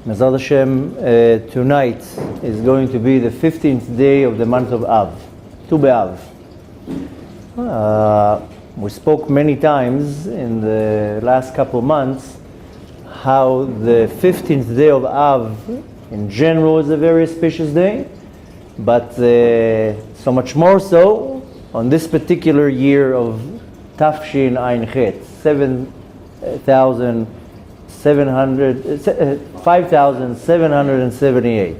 Mezad Hashem, tonight is going to be the 15th day of the month of Av, Tu B'Av. We spoke many times in the last couple of months how the 15th day of Av in general is a very auspicious day, but so much more so on this particular year of Tafshin Ayin Chet, 5,778.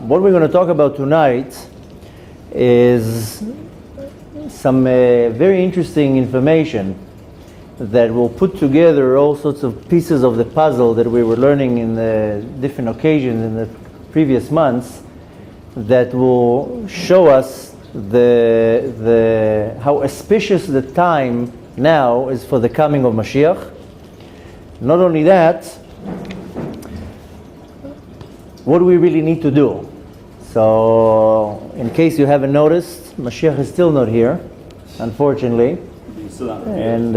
What we're going to talk about tonight is some very interesting information that will put together all sorts of pieces of the puzzle that we were learning in the different occasions in the previous months, that will show us how auspicious the time now is for the coming of Mashiach. Not only that, what do we really need to do? So, in case you haven't noticed, Mashiach is still not here, unfortunately. And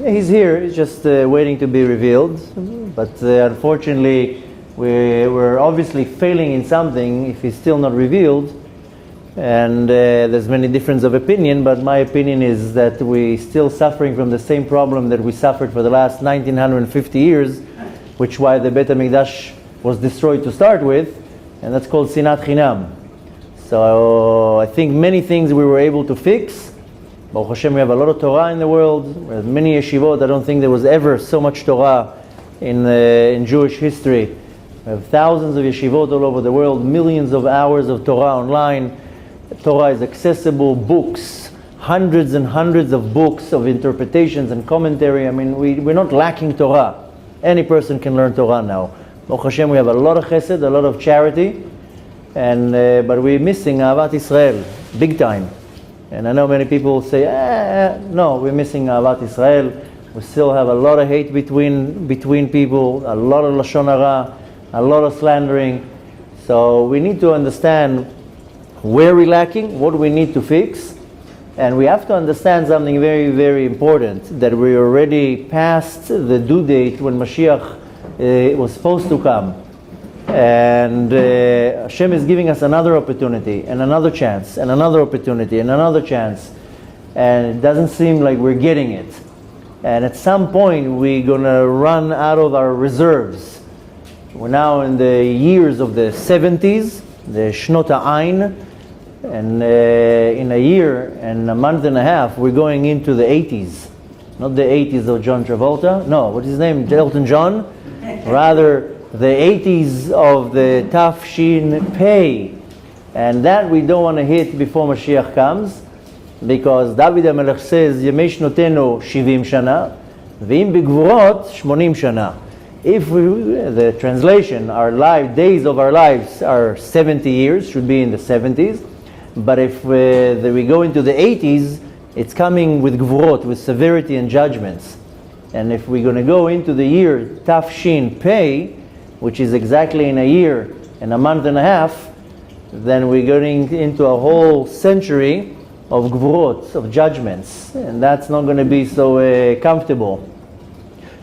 he's here, he's just waiting to be revealed. But unfortunately, we're obviously failing in something if he's still not revealed. And there's many differences of opinion, but my opinion is that we're still suffering from the same problem that we suffered for the last 1950 years, which why the Beit HaMikdash was destroyed to start with, and that's called Sinat Chinam. So I think many things we were able to fix. Baruch Hashem, we have a lot of Torah in the world. We have many yeshivot. I don't think there was ever so much Torah in Jewish history. We have thousands of yeshivot all over the world, millions of hours of Torah online. Torah is accessible, books, hundreds and hundreds of books of interpretations and commentary. I mean, we're not lacking Torah. Any person can learn Torah now. Baruch Hashem, we have a lot of chesed, a lot of charity, and but we're missing Ahavat Israel, big time. And I know many people say, no, we're missing Ahavat Israel. We still have a lot of hate between people, a lot of Lashon Hara, a lot of slandering. So we need to understand where we're lacking, what we need to fix, and we have to understand something very, very important, that we're already past the due date when Mashiach was supposed to come. And Hashem is giving us another opportunity, and another chance, and another opportunity, and another chance. And it doesn't seem like we're getting it. And at some point, we're going to run out of our reserves. We're now in the years of the 70s, the Shnot Ha'ayin, and in a year and a month and a half, we're going into the 80s. Not the 80s of John Travolta. No, what's his name? Elton John. Rather, the 80s of the Tafshin Pei. And that we don't want to hit before Mashiach comes, because David HaMelech says, Yemei Shnotenu 70 shana, V'im B'gvurot 80 shana. If the translation, our days of our lives are 70 years, should be in the 70s. But if we go into the 80s, it's coming with gvurot, with severity and judgments. And if we're going to go into the year Tafshin Pei, which is exactly in a year and a month and a half, then we're going into a whole century of gvurot, of judgments. And that's not going to be so comfortable.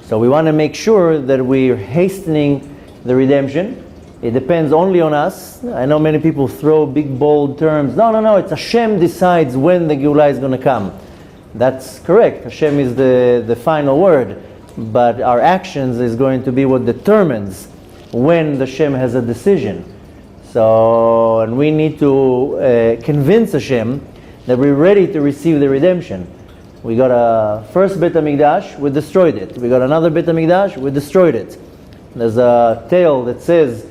So we want to make sure that we're hastening the redemption. It depends only on us. I know many people throw big bold terms. No, it's Hashem decides when the Geulah is going to come. That's correct. Hashem is the final word. But our actions is going to be what determines when the Hashem has a decision. So, and we need to convince Hashem that we're ready to receive the redemption. We got a first Beit HaMikdash, we destroyed it. We got another Beit HaMikdash, we destroyed it. There's a tale that says,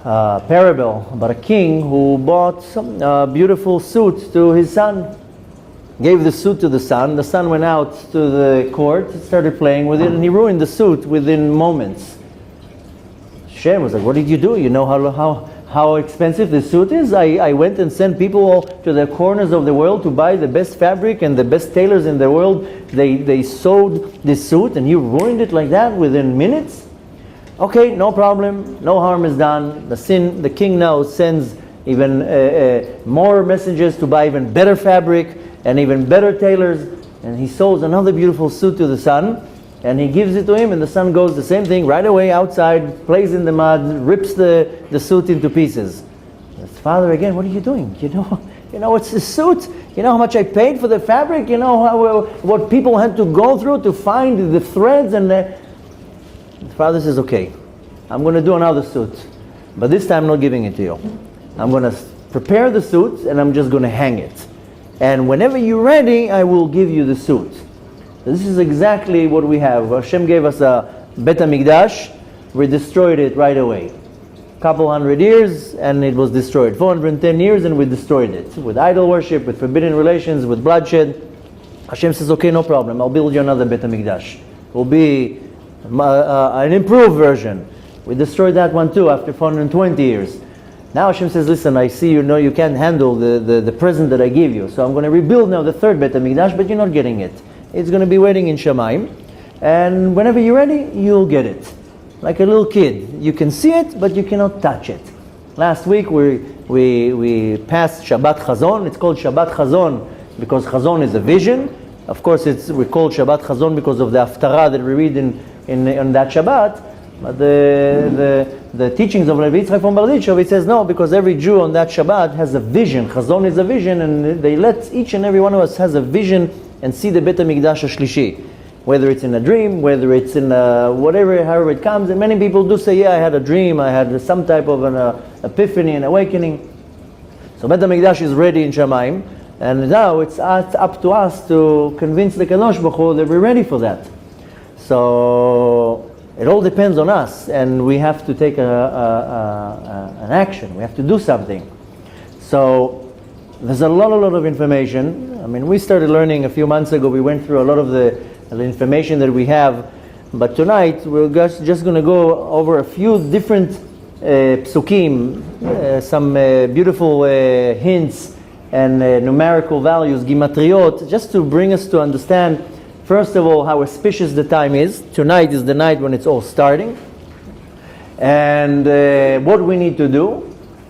parable about a king who bought a beautiful suit to his son. Gave the suit to the son went out to the court, started playing with it, and he ruined the suit within moments. Hashem was like, what did you do? You know how expensive this suit is? I went and sent people to the corners of the world to buy the best fabric, and the best tailors in the world, they sewed this suit, and you ruined it like that within minutes? Okay, no problem, no harm is done. The king now sends even more messengers to buy even better fabric and even better tailors, and he sews another beautiful suit to the son, And he gives it to him, and the son goes the same thing right away outside, plays in the mud, rips the suit into pieces. His father again, what are you doing? You know it's a suit. You know how much I paid for the fabric? You know what people had to go through to find the threads? And the father says, okay, I'm going to do another suit. But this time I'm not giving it to you. I'm going to prepare the suit, and I'm just going to hang it. And whenever you're ready, I will give you the suit. This is exactly what we have. Hashem gave us a Bet HaMikdash. We destroyed it right away. Couple hundred years and it was destroyed. 410 years and we destroyed it. With idol worship, with forbidden relations, with bloodshed. Hashem says, okay, no problem. I'll build you another Bet HaMikdash. It will be an improved version. We destroyed that one too after 420 years. Now Hashem says, listen, I see you can't handle the present that I give you. So I'm going to rebuild now the third Bet HaMikdash, but you're not getting it. It's going to be waiting in Shamayim. And whenever you're ready, you'll get it. Like a little kid. You can see it, but you cannot touch it. Last week we passed Shabbat Chazon. It's called Shabbat Chazon because Chazon is a vision. Of course, we call Shabbat Chazon because of the Haftarah that we read in that Shabbat. But the teachings of Rabbi Yitzchak from Berditchev, it says no, because every Jew on that Shabbat has a vision. Chazon is a vision, and they let each and every one of us has a vision and see the Bet HaMikdash HaShlishi. Whether it's in a dream, whether it's in whatever, however it comes. And many people do say, yeah, I had a dream, I had some type of an epiphany, an awakening. So Bet HaMikdash is ready in Shamayim. And now it's up to us to convince the Kadosh Baruch Hu that we're ready for that. So it all depends on us, and we have to take an action. We have to do something. So there's a lot of information. I mean, we started learning a few months ago. We went through a lot of the information that we have, but tonight we're just going to go over a few different psukim, some beautiful hints and numerical values, gimatriot, just to bring us to understand, first of all, how auspicious the time is. Tonight is the night when it's all starting, and what we need to do.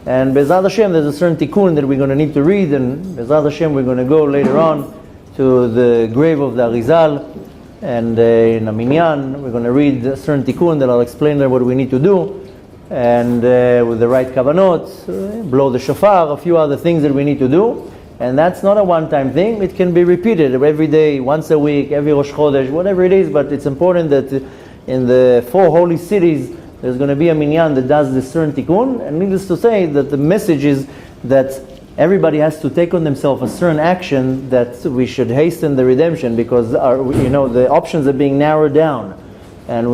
And Be'ezrat Hashem, there's a certain tikkun that we're going to need to read, and Be'ezrat Hashem, we're going to go later on to the grave of the Arizal, and in a minyan, we're going to read a certain tikkun that I'll explain there what we need to do, and with the right kavanot, blow the shofar, a few other things that we need to do. And that's not a one-time thing. It can be repeated every day, once a week, every Rosh Chodesh, whatever it is, but it's important that in the 4 holy cities, there's going to be a minyan that does this certain tikkun. And needless to say that the message is that everybody has to take on themselves a certain action, that we should hasten the redemption, because the options are being narrowed down, and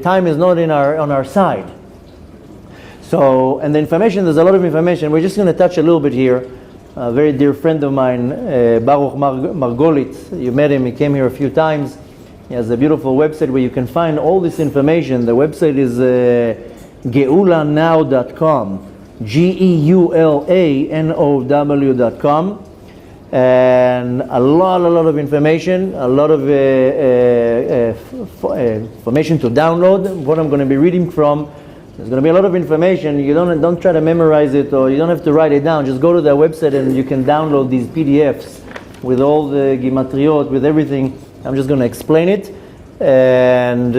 time is not on our side. So, and the information, there's a lot of information. We're just going to touch a little bit here. A very dear friend of mine, Baruch Margolit, you met him. He came here a few times. He has a beautiful website where you can find all this information. The website is geulanow.com. geulanow.com, and a lot of information, a lot of information to download. What I'm going to be reading from, there's going to be a lot of information. You don't try to memorize it, or you don't have to write it down. Just go to their website and you can download these PDFs with all the gimatriot, with everything. I'm just going to explain it, and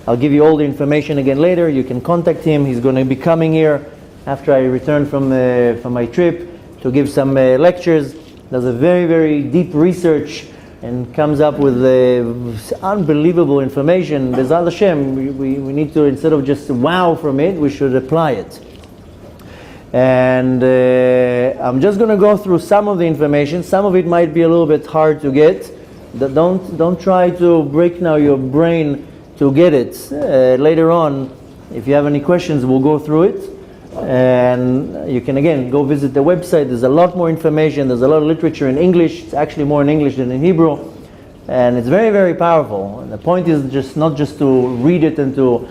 I'll give you all the information again later. You can contact him. He's going to be coming here after I return from my trip to give some lectures. Does a very deep research and comes up with unbelievable information. Be'ezrat Hashem, we need to, instead of just wow from it, we should apply it. And I'm just going to go through some of the information. Some of it might be a little bit hard to get. Don't try to break now your brain to get it. Later on, if you have any questions, we'll go through it. And you can again go visit the website. There's a lot more information. There's a lot of literature in English. It's actually more in English than in Hebrew, and it's very powerful. And the point is just not just to read it and to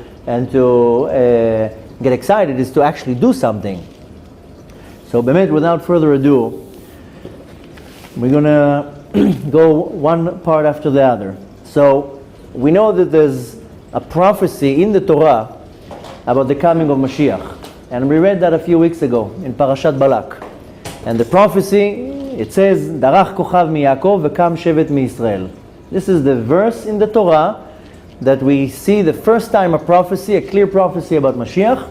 get excited. Is to actually do something. So, Bemet, without further ado, we're gonna go one part after the other. So we know that there's a prophecy in the Torah about the coming of Mashiach. And we read that a few weeks ago in Parashat Balak. And the prophecy, it says, Darach kochav mi Yaakov vekam shevet mi Yisrael. This is the verse in the Torah that we see the first time a prophecy, a clear prophecy about Mashiach.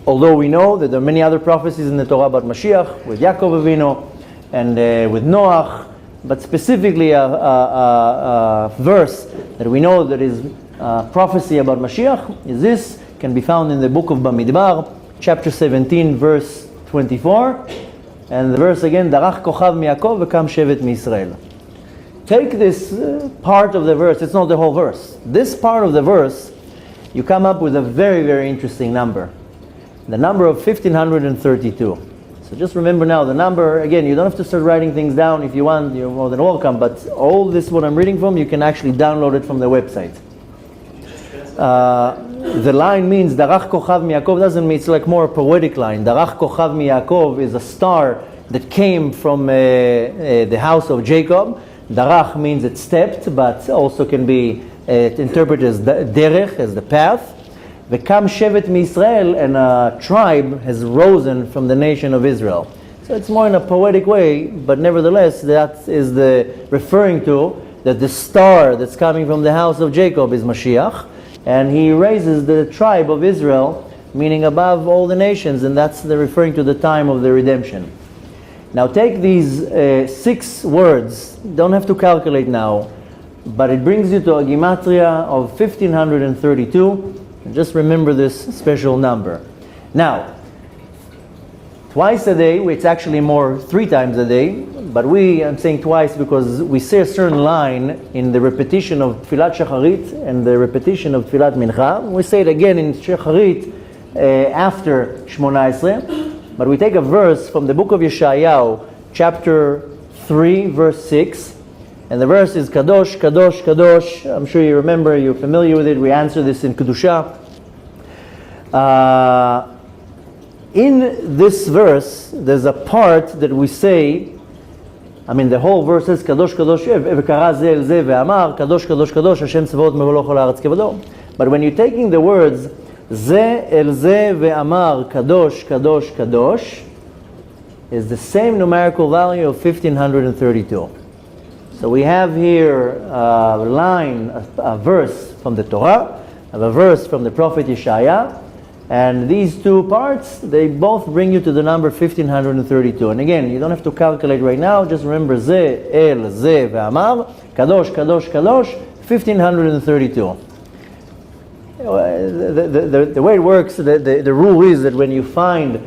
Although we know that there are many other prophecies in the Torah about Mashiach, with Yaakov Avinu and with Noach, but specifically a verse that we know that is prophecy about Mashiach is this, can be found in the book of Bamidbar, chapter 17, verse 24, and the verse again, Darach Kochav miYaakov v'kam shevet miYisrael. Take this part of the verse, it's not the whole verse. This part of the verse, you come up with a very, very interesting number. The number of 1532. So just remember now, the number, again, you don't have to start writing things down. If you want, you're more than welcome, but all this, what I'm reading from, you can actually download it from the website. The line means, Darach Kochav miYaakov doesn't mean, it's like more a poetic line. Darach Kochav miYaakov is a star that came from the house of Jacob. Darach means it stepped, but also can be interpreted as derech, as the path. V'kam shevet miYisrael, and a tribe has risen from the nation of Israel. So it's more in a poetic way, but nevertheless, that is the referring to that the star that's coming from the house of Jacob is Mashiach, and he raises the tribe of Israel, meaning above all the nations, and that's the referring to the time of the redemption. Now take these 6 words, don't have to calculate now, but it brings you to a gematria of 1532. Just remember this special number. Now, twice a day, it's actually more 3 times a day, but I'm saying twice because we say a certain line in the repetition of Tfilat Shacharit and the repetition of Tfilat Mincha. We say it again in Shacharit after Shmona Esrei. But we take a verse from the book of Yeshayahu, chapter 3, verse 6. And the verse is Kadosh, Kadosh, Kadosh. I'm sure you remember, you're familiar with it. We answer this in Kedusha. In this verse, there's a part that we say, the whole verse says, Kadosh, Kadosh, v'kara ze el ze ve'amar, Kadosh, Kadosh, Kadosh, Hashem tzvaot me'olo chol haaretz kevado. But when you're taking the words, Ze el ze ve'amar, Kadosh, Kadosh, Kadosh, is the same numerical value of 1532. So we have here a line, a verse from the Torah, a verse from the prophet Yeshaya, and these 2 parts, they both bring you to the number 1532. And again, you don't have to calculate right now, just remember Ze el ze ve'amar, Kadosh, Kadosh, Kadosh, 1532. The way it works, the rule is that when you find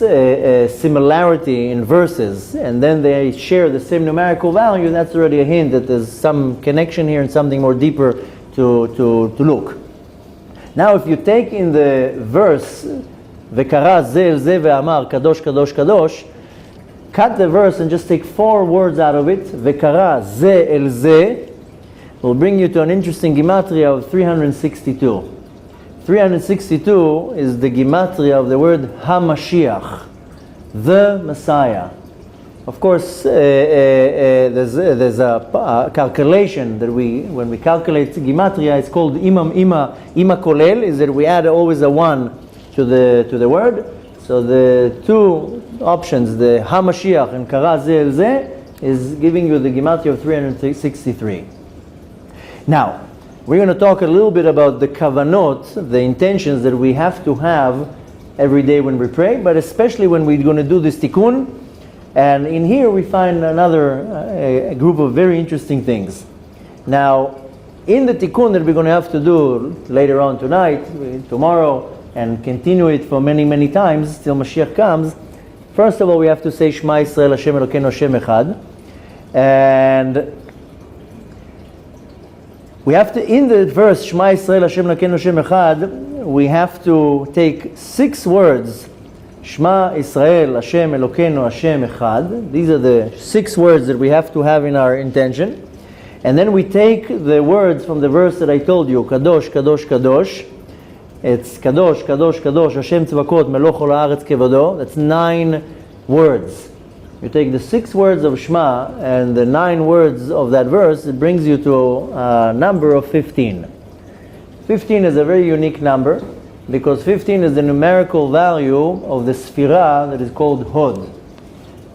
a similarity in verses and then they share the same numerical value, that's already a hint that there's some connection here and something more deeper to look. Now if you take in the verse V'kara ze el ze ve'amar Kadosh, Kadosh, Kadosh, cut the verse and just take 4 words out of it. V'kara ze el ze will bring you to an interesting gematria of 362. 362 is the gematria of the word HaMashiach, the Messiah. Of course, there's a calculation that when we calculate gematria, it's called ima kolel, is that we add always a 1 to the word. So the 2 options, the HaMashiach and Kara ze el ze, is giving you the gematria of 363. Now, we're going to talk a little bit about the kavanot, the intentions that we have to have every day when we pray, but especially when we're going to do this tikkun. And in here we find another a group of very interesting things. Now, in the tikkun that we're going to have to do later on tonight, tomorrow, and continue it for many, many times till Mashiach comes, first of all we have to say Shema Yisrael Hashem Elokeinu Hashem Echad. And we have to, in the verse Shema Yisrael Hashem Elokeinu Hashem Echad, we have to take 6 words. Shema Yisrael Hashem Elokeinu Hashem Echad. These are the 6 words that we have to have in our intention. And then we take the words from the verse that I told you, Kadosh, Kadosh, Kadosh. It's Kadosh, Kadosh, Kadosh, Hashem tzvakot meloch ol haaretz kevado. That's 9 words. You take the 6 words of Shema and the 9 words of that verse, it brings you to a number of 15. 15 is a very unique number because 15 is the numerical value of the sphira that is called Hod.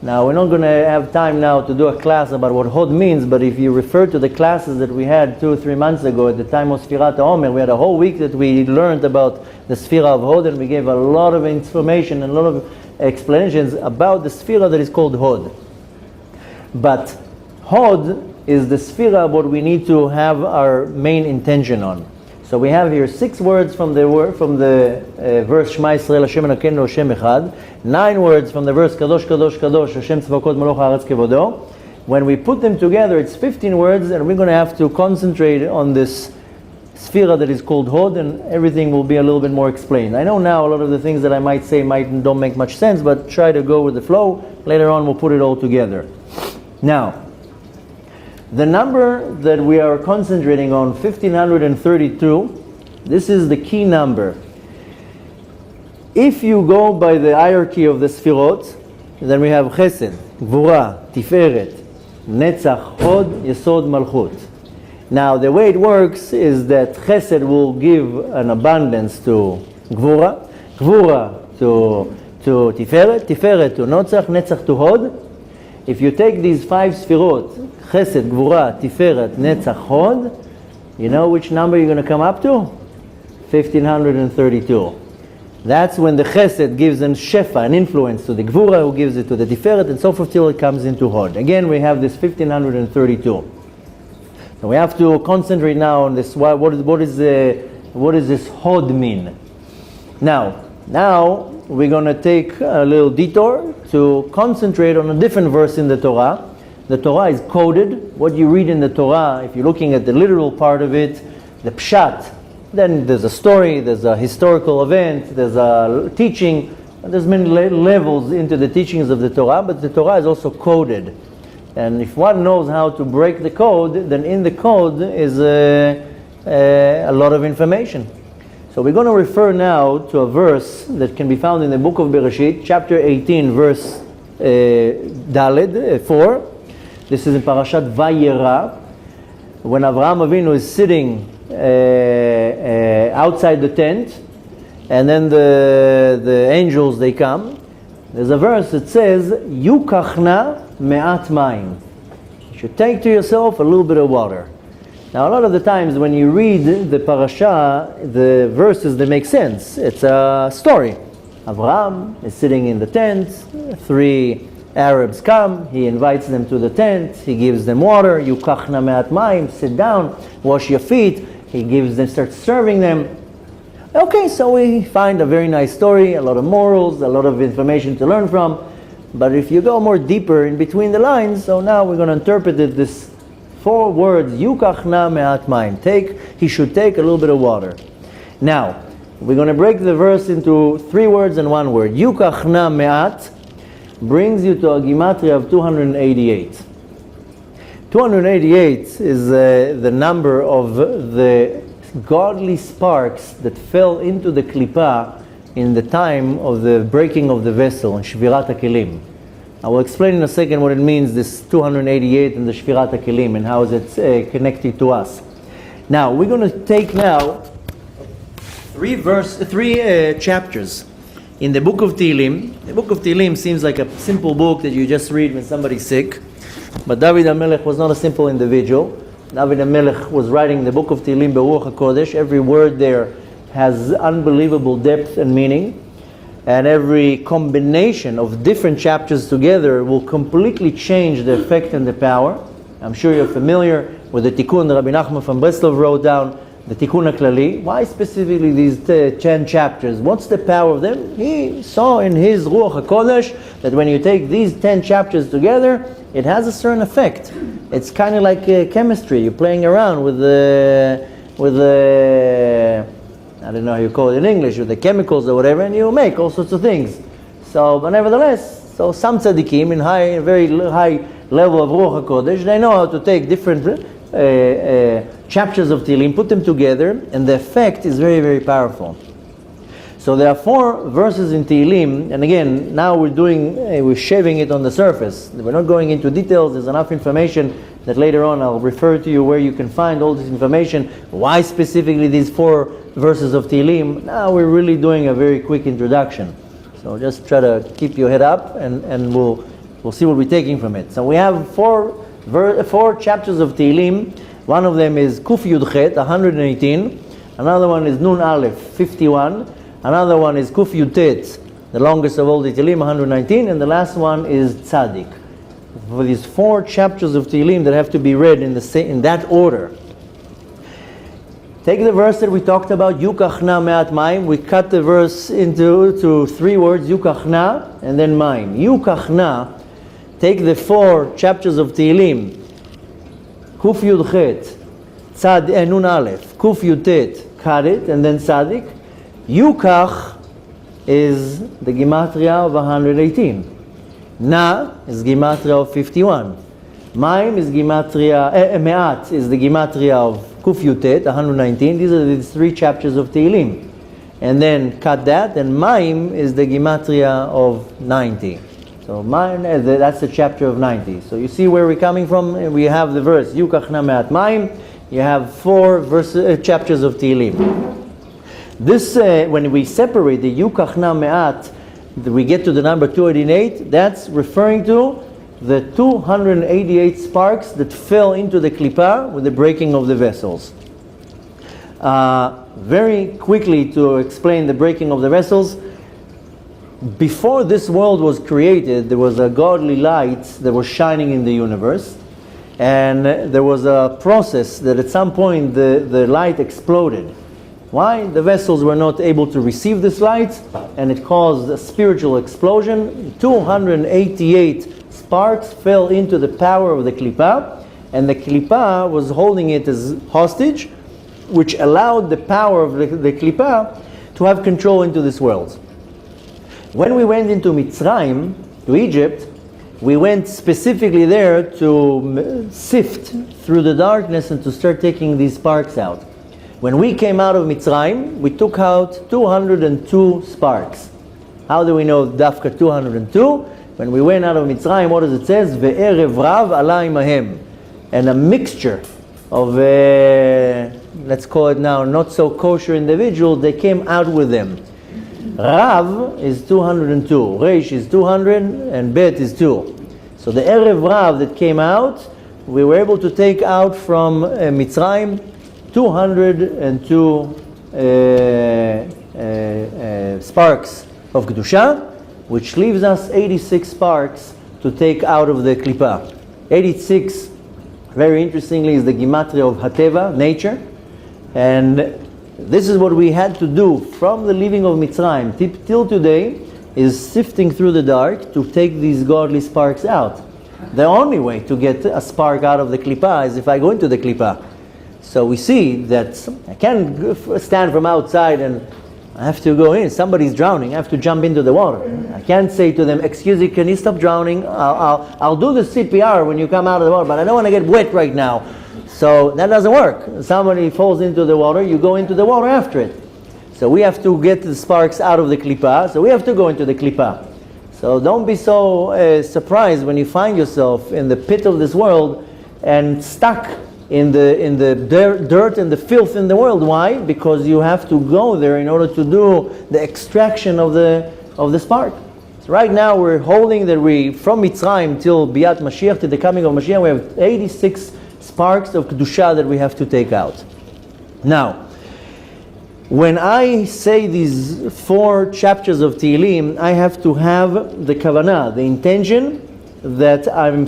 Now, we're not going to have time now to do a class about what Hod means, but if you refer to the classes that we had 2 or 3 months ago at the time of Sfirat HaOmer, we had a whole week that we learned about the Sfira of Hod, and we gave a lot of information and a lot of explanations about the Sfira that is called Hod. But Hod is the Sfira what we need to have our main intention on. So we have here 6 words from the verse Shema Yisrael Hashem Elokeinu Hashem Echad, 9 words from the verse Kadosh Kadosh Kadosh Hashem Tzvakot Melech Haaretz Kevodo. When we put them together, it's 15 words, and we're going to have to concentrate on this Sfira that is called Hod, and everything will be a little bit more explained. I know now a lot of the things that I might say don't make much sense, but try to go with the flow. Later on we'll put it all together. Now, the number that we are concentrating on, 1532, this is the key number. If you go by the hierarchy of the Sfirot, then we have Chesed, Gvura, Tiferet, Netzach, Hod, Yesod, Malchut. Now the way it works is that Chesed will give an abundance to Gvura, Gvura to Tiferet, Tiferet to Netzach, Netzach to Hod. If you take these 5 Sfirot, Chesed, Gvura, Tiferet, Netzach, Hod, you know which number you're going to come up to? 1532. That's when the Chesed gives an Shefa, an influence to the Gvura, who gives it to the Tiferet, and so forth till it comes into Hod. Again, we have this 1532. So we have to concentrate now on this. What does this Hod mean? Now we're going to take a little detour to concentrate on a different verse in the Torah. The Torah is coded. What you read in the Torah, if you're looking at the literal part of it, the Pshat, then there's a story, there's a historical event, there's a teaching, there's many levels into the teachings of the Torah, but the Torah is also coded. And if one knows how to break the code, then in the code is a lot of information. So we're going to refer now to a verse that can be found in the book of Bereshit, chapter 18, verse Daled, 4. This is in Parashat Vayera, when Avraham Avinu is sitting outside the tent, and then the angels, they come. There's a verse that says, Yukachna me'at mayim. You should take to yourself a little bit of water. Now, a lot of the times when you read the parasha, the verses, they make sense. It's a story. Avraham is sitting in the tent. 3 Arabs come. He invites them to the tent. He gives them water. Yukachna me'at mayim. Sit down. Wash your feet. He gives them, starts serving them. Okay, so we find a very nice story, a lot of morals, a lot of information to learn from. But if you go more deeper in between the lines, so now we're going to interpret it, this 4 words, Yukachna me'at mayim. He should take a little bit of water. Now, we're going to break the verse into 3 words and 1 word. Yukachna me'at brings you to a gematria of 288. 288 is the number of the godly sparks that fell into the klipa in the time of the breaking of the vessel in Shvirat HaKelim. I will explain in a second what it means, this 288 and the Shvirat HaKelim, and how is it connected to us. Now, we're going to take now 3 chapters in the book of Tehillim. The book of Tehillim seems like a simple book that you just read when somebody's sick, but David HaMelech was not a simple individual. David HaMelech was writing the book of Tehillim Beruach HaKodesh. Every word there has unbelievable depth and meaning, and every combination of different chapters together will completely change the effect and the power. I'm sure you're familiar with the Tikkun Rabbi Nachman from Breslov wrote down, the Tikkun HaKlali. Why specifically these 10 chapters? What's the power of them? He saw in his Ruach HaKodesh that when you take these 10 chapters together, it has a certain effect. It's kind of like chemistry. You're playing around with the I don't know how you call it in English, with the chemicals or whatever, and you make all sorts of things. So, but nevertheless, so some tzaddikim in very high level of Ruach HaKodesh, they know how to take different chapters of Tehillim, put them together, and the effect is very, very powerful. So there are 4 verses in Tehillim, and again, now we're shaving it on the surface. We're not going into details. There's enough information that later on I'll refer to you where you can find all this information. Why specifically these 4 verses of Tehillim? Now we're really doing a very quick introduction. So just try to keep your head up, and we'll We'll see what we're taking from it. So we have four chapters of Tehillim. One of them is Kuf Yud Chet, 118. Another one is Nun Aleph, 51. Another one is Kuf Yud Tet, the longest of all the Tehillim, 119. And the last one is Tzadik. For these four chapters of Tehillim that have to be read in that order. Take the verse that we talked about, Yukachna Me'at Maim. We cut the verse into three words, Yukachna and then Maim. Yukachna, take the four chapters of Tehillim, Kuf Yud Chet, Nun Aleph, Kuf Yud Tet, cut it, and then Tzadik. Yukach is the Gematria of 118. Na is Gematria of 51. Maim is Gematria, Me'at is the Gematria of Kuf Yutet, 119. These are the three chapters of Tehillim. And then cut that, and Maim is the Gematria of 90. So Maim, that's the chapter of 90. So you see where we're coming from? We have the verse, Yukachna Me'at Maim. You have four chapters of Tehillim. This, when we separate the Yukachna Me'at, we get to the number 288, that's referring to the 288 sparks that fell into the Klippa with the breaking of the vessels. Very quickly to explain the breaking of the vessels, before this world was created, there was a godly light that was shining in the universe, and there was a process that at some point the light exploded. Why? The vessels were not able to receive this light, and it caused a spiritual explosion. 288 sparks fell into the power of the Klippa, and the Klippa was holding it as hostage, which allowed the power of the Klippa to have control into this world. When we went into Mitzrayim, to Egypt, we went specifically there to sift through the darkness and to start taking these sparks out. When we came out of Mitzrayim, we took out 202 sparks. How do we know Dafka 202? When we went out of Mitzrayim, what does it say? Ve'erev rav ala imahem. And a mixture of, let's call it now, not so kosher individuals, they came out with them. Rav is 202, Reish is 200, and Bet is 2. So the Erev Rav that came out, we were able to take out from Mitzrayim 202 sparks of Kedusha, which leaves us 86 sparks to take out of the Klippa. 86, very interestingly, is the Gematria of Hateva, nature. And this is what we had to do from the leaving of Mitzrayim till today, is sifting through the dark to take these godly sparks out. The only way to get a spark out of the Klippa is if I go into the Klippa. So we see that I can't stand from outside and I have to go in. Somebody's drowning. I have to jump into the water. I can't say to them, excuse me, can you stop drowning? I'll do the CPR when you come out of the water, but I don't want to get wet right now. So that doesn't work. Somebody falls into the water, you go into the water after it. So we have to get the sparks out of the Klippa. So we have to go into the Klippa. So don't be so surprised when you find yourself in the pit of this world and stuck in the dirt and the filth in the world. Why? Because you have to go there in order to do the extraction of the spark. So right now we're holding that from Mitzrayim till Biat Mashiach, to the coming of Mashiach, we have 86 sparks of Kedusha that we have to take out. Now, when I say these four chapters of Tehillim, I have to have the kavanah, the intention that I'm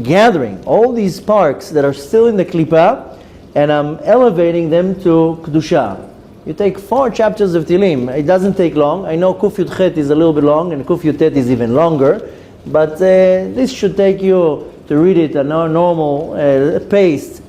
gathering all these sparks that are still in the Klippa, and I'm elevating them to Kedusha. You take four chapters of Tehillim, it doesn't take long. I know Kuf Yud Chet is a little bit long, and Kuf Yud Tet is even longer, but this should take you to read it at a normal pace.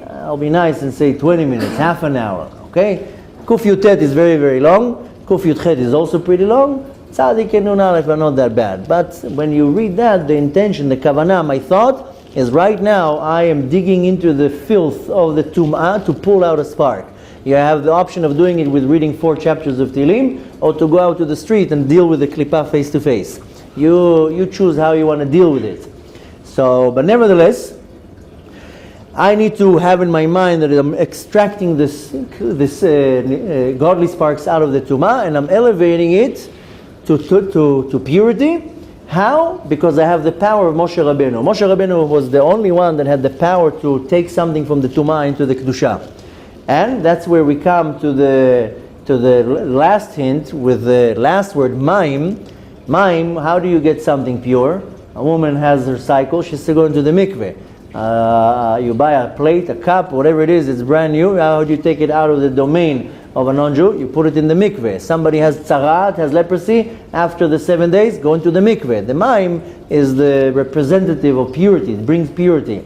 I'll be nice and say 20 minutes, half an hour, okay? Kuf Yud Tet is very, very long. Kuf Yud Chet is also pretty long. Tzadik and Nun Aleph are not that bad. But when you read that, the intention, the kavanah, my thought is right now I am digging into the filth of the tum'ah to pull out a spark. You have the option of doing it with reading four chapters of Tehillim, or to go out to the street and deal with the Klippa face to face. You choose how you want to deal with it. So, but nevertheless, I need to have in my mind that I'm extracting this godly sparks out of the tumah, and I'm elevating it to purity. How? Because I have the power of Moshe Rabbeinu. Moshe Rabbeinu was the only one that had the power to take something from the Tumah into the Kedusha. And that's where we come to the last hint with the last word, Maim. Maim, how do you get something pure? A woman has her cycle, she's to go into the mikveh. You buy a plate, a cup, whatever it is, it's brand new. How do you take it out of the domain of a non-Jew? You put it in the mikveh. Somebody has tzarat, has leprosy, after the 7 days, go into the mikveh. The Maim is the representative of purity, it brings purity.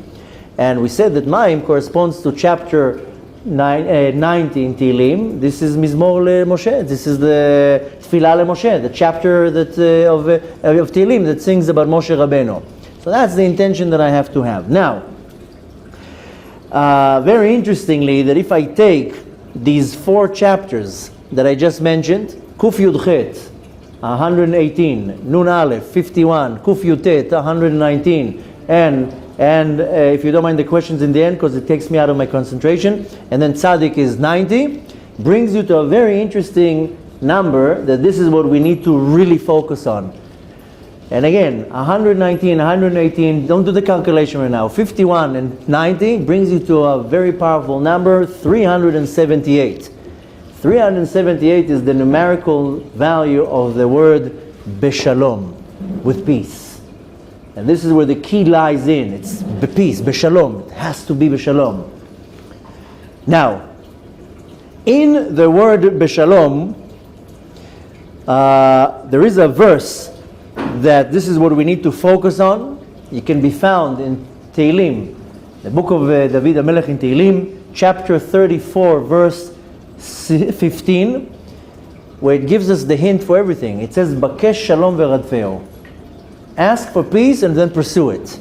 And we said that Maim corresponds to chapter 90 in Tehillim. This is Mizmor Moshe. This is the Tfilah Moshe, the chapter that of Tehillim that sings about Moshe Rabbeinu. So that's the intention that I have to have. Now, very interestingly, that if I take these 4 chapters that I just mentioned, Kuf Yud Chet, 118, Nun Aleph, 51, Kuf Yud Tet, 119, and if you don't mind the questions in the end, because it takes me out of my concentration, and then Tzaddik is 90, brings you to a very interesting number that this is what we need to really focus on. And again, 119, 118, don't do the calculation right now, 51 and 90 brings you to a very powerful number, 378. 378 is the numerical value of the word Beshalom, with peace. And this is where the key lies in. It's peace, Beshalom. It has to be Beshalom. Now, in the word Beshalom, there is a verse that this is what we need to focus on. It can be found in Tehillim, the book of David HaMelech in Tehillim, chapter 34, verse 15, where it gives us the hint for everything. It says, Bakesh Shalom ve'radfeo. Ask for peace and then pursue it.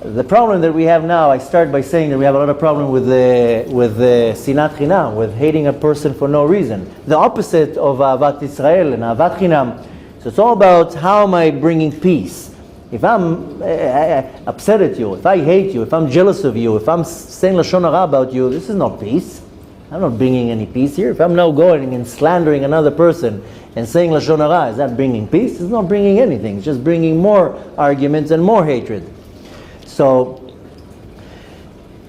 The problem that we have now, I start by saying that we have a lot of problem with sinat chinam, with hating a person for no reason. The opposite of Ahavat Israel and Ahavat Chinam. So it's all about how am I bringing peace. If I'm upset at you, if I hate you, if I'm jealous of you, if I'm saying Lashon Hara about you, this is not peace. I'm not bringing any peace here. If I'm now going and slandering another person and saying Lashon Hara, is that bringing peace? It's not bringing anything. It's just bringing more arguments and more hatred. So,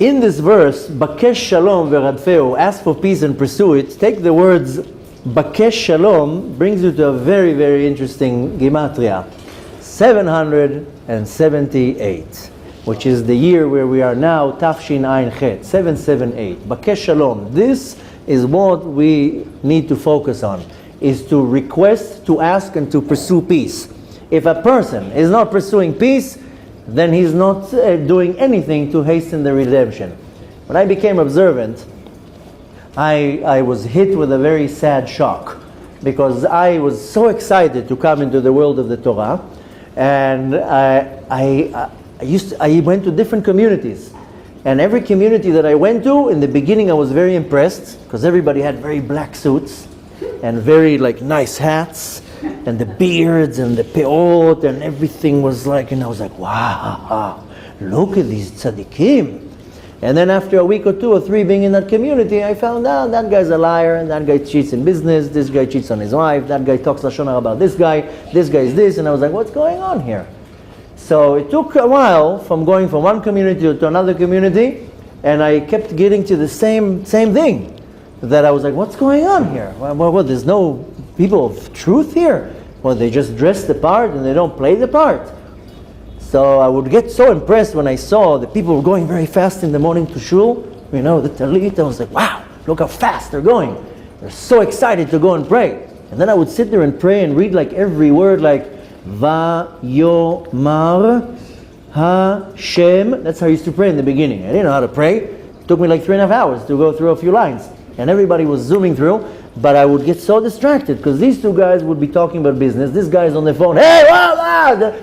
in this verse, Bakesh Shalom ve'radfeu, ask for peace and pursue it, take the words Bakesh Shalom, brings you to a very, very interesting gematria. 778, which is the year where we are now, Tafshin Ayin Chet, 778. Bakesh Shalom. This is what we need to focus on, is to request, to ask, and to pursue peace. If a person is not pursuing peace, then he's not doing anything to hasten the redemption. When I became observant, I was hit with a very sad shock, because I was so excited to come into the world of the Torah, and I went to different communities, and every community that I went to, in the beginning I was very impressed, because everybody had very black suits and very nice hats, and the beards and the peot and everything was and I was like, wow, look at these tzaddikim. And then after a week or 2 or 3 being in that community, I found out that guy's a liar, and that guy cheats in business, this guy cheats on his wife, that guy talks Lashon Hara about this guy is this, and I was like, what's going on here? So it took a while from going from one community to another community, and I kept getting to the same thing, that I was like, what's going on here? Well, there's no people of truth here? Well, they just dress the part and they don't play the part. So I would get so impressed when I saw that people were going very fast in the morning to shul, the talit. I was like, wow, look how fast they're going. They're so excited to go and pray. And then I would sit there and pray and read every word, Vayomar Hashem. That's how I used to pray in the beginning. I didn't know how to pray. It took me 3.5 hours to go through a few lines. And everybody was zooming through, but I would get so distracted, because these 2 guys would be talking about business. This guy's on the phone, hey,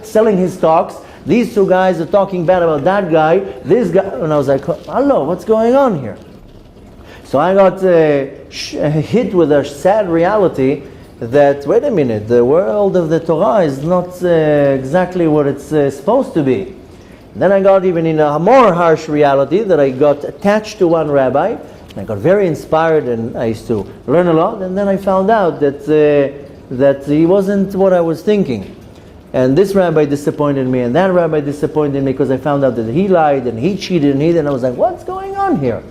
selling his stocks. These 2 guys are talking bad about that guy, this guy, and I was like, hello, what's going on here? So I got hit with a sad reality that, wait a minute, the world of the Torah is not exactly what it's supposed to be. Then I got even in a more harsh reality that I got attached to one rabbi, and I got very inspired, and I used to learn a lot, and then I found out that that he wasn't what I was thinking. And this rabbi disappointed me, and that rabbi disappointed me because I found out that he lied and he cheated and I was like, what's going on here?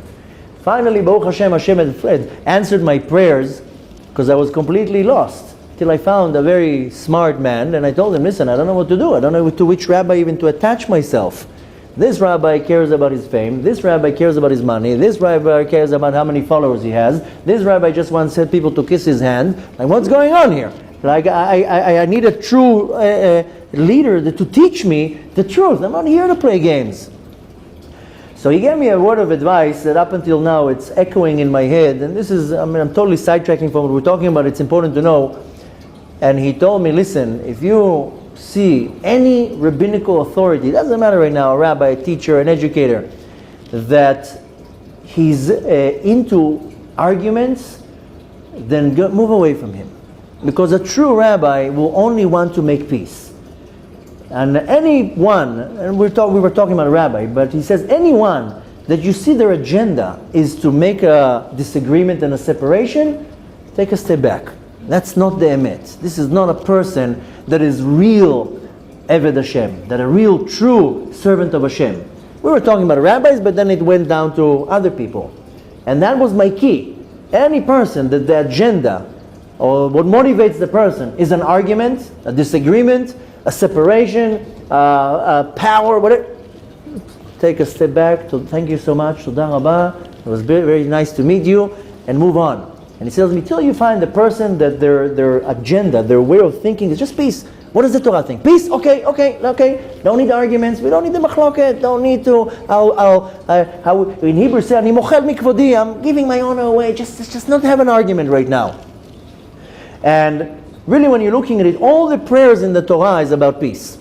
Finally, Baruch Hashem, Hashem had answered my prayers because I was completely lost. Till I found a very smart man, and I told him, listen, I don't know what to do. I don't know to which rabbi even to attach myself. This rabbi cares about his fame. This rabbi cares about his money. This rabbi cares about how many followers he has. This rabbi just wants people to kiss his hand. Like, what's going on here? Like, I need a true leader to teach me the truth. I'm not here to play games. So he gave me a word of advice that up until now it's echoing in my head. And this is, I'm totally sidetracking from what we're talking about. It's important to know. And he told me, listen, if you see any rabbinical authority, it doesn't matter right now, a rabbi, a teacher, an educator, that he's into arguments, then move away from him. Because a true rabbi will only want to make peace. And anyone, and we were talking about a rabbi, but he says anyone that you see their agenda is to make a disagreement and a separation, take a step back. That's not the emet. This is not a person that is real Eved Hashem, that a real true servant of Hashem. We were talking about rabbis, but then it went down to other people. And that was my key. Any person that the agenda or what motivates the person is an argument, a disagreement, a separation, a power, whatever, take a step back. Thank you so much. Toda Rabba. It was very, very nice to meet you, and move on. And he tells me, till you find the person that their agenda, their way of thinking is just peace. What does the Torah think? Peace? Okay. Don't need arguments. We don't need the machloket. Don't need to, how in Hebrew say, Ani mochel mikvodi, I'm giving my honor away. Just not have an argument right now. And really when you're looking at it, all the prayers in the Torah is about peace.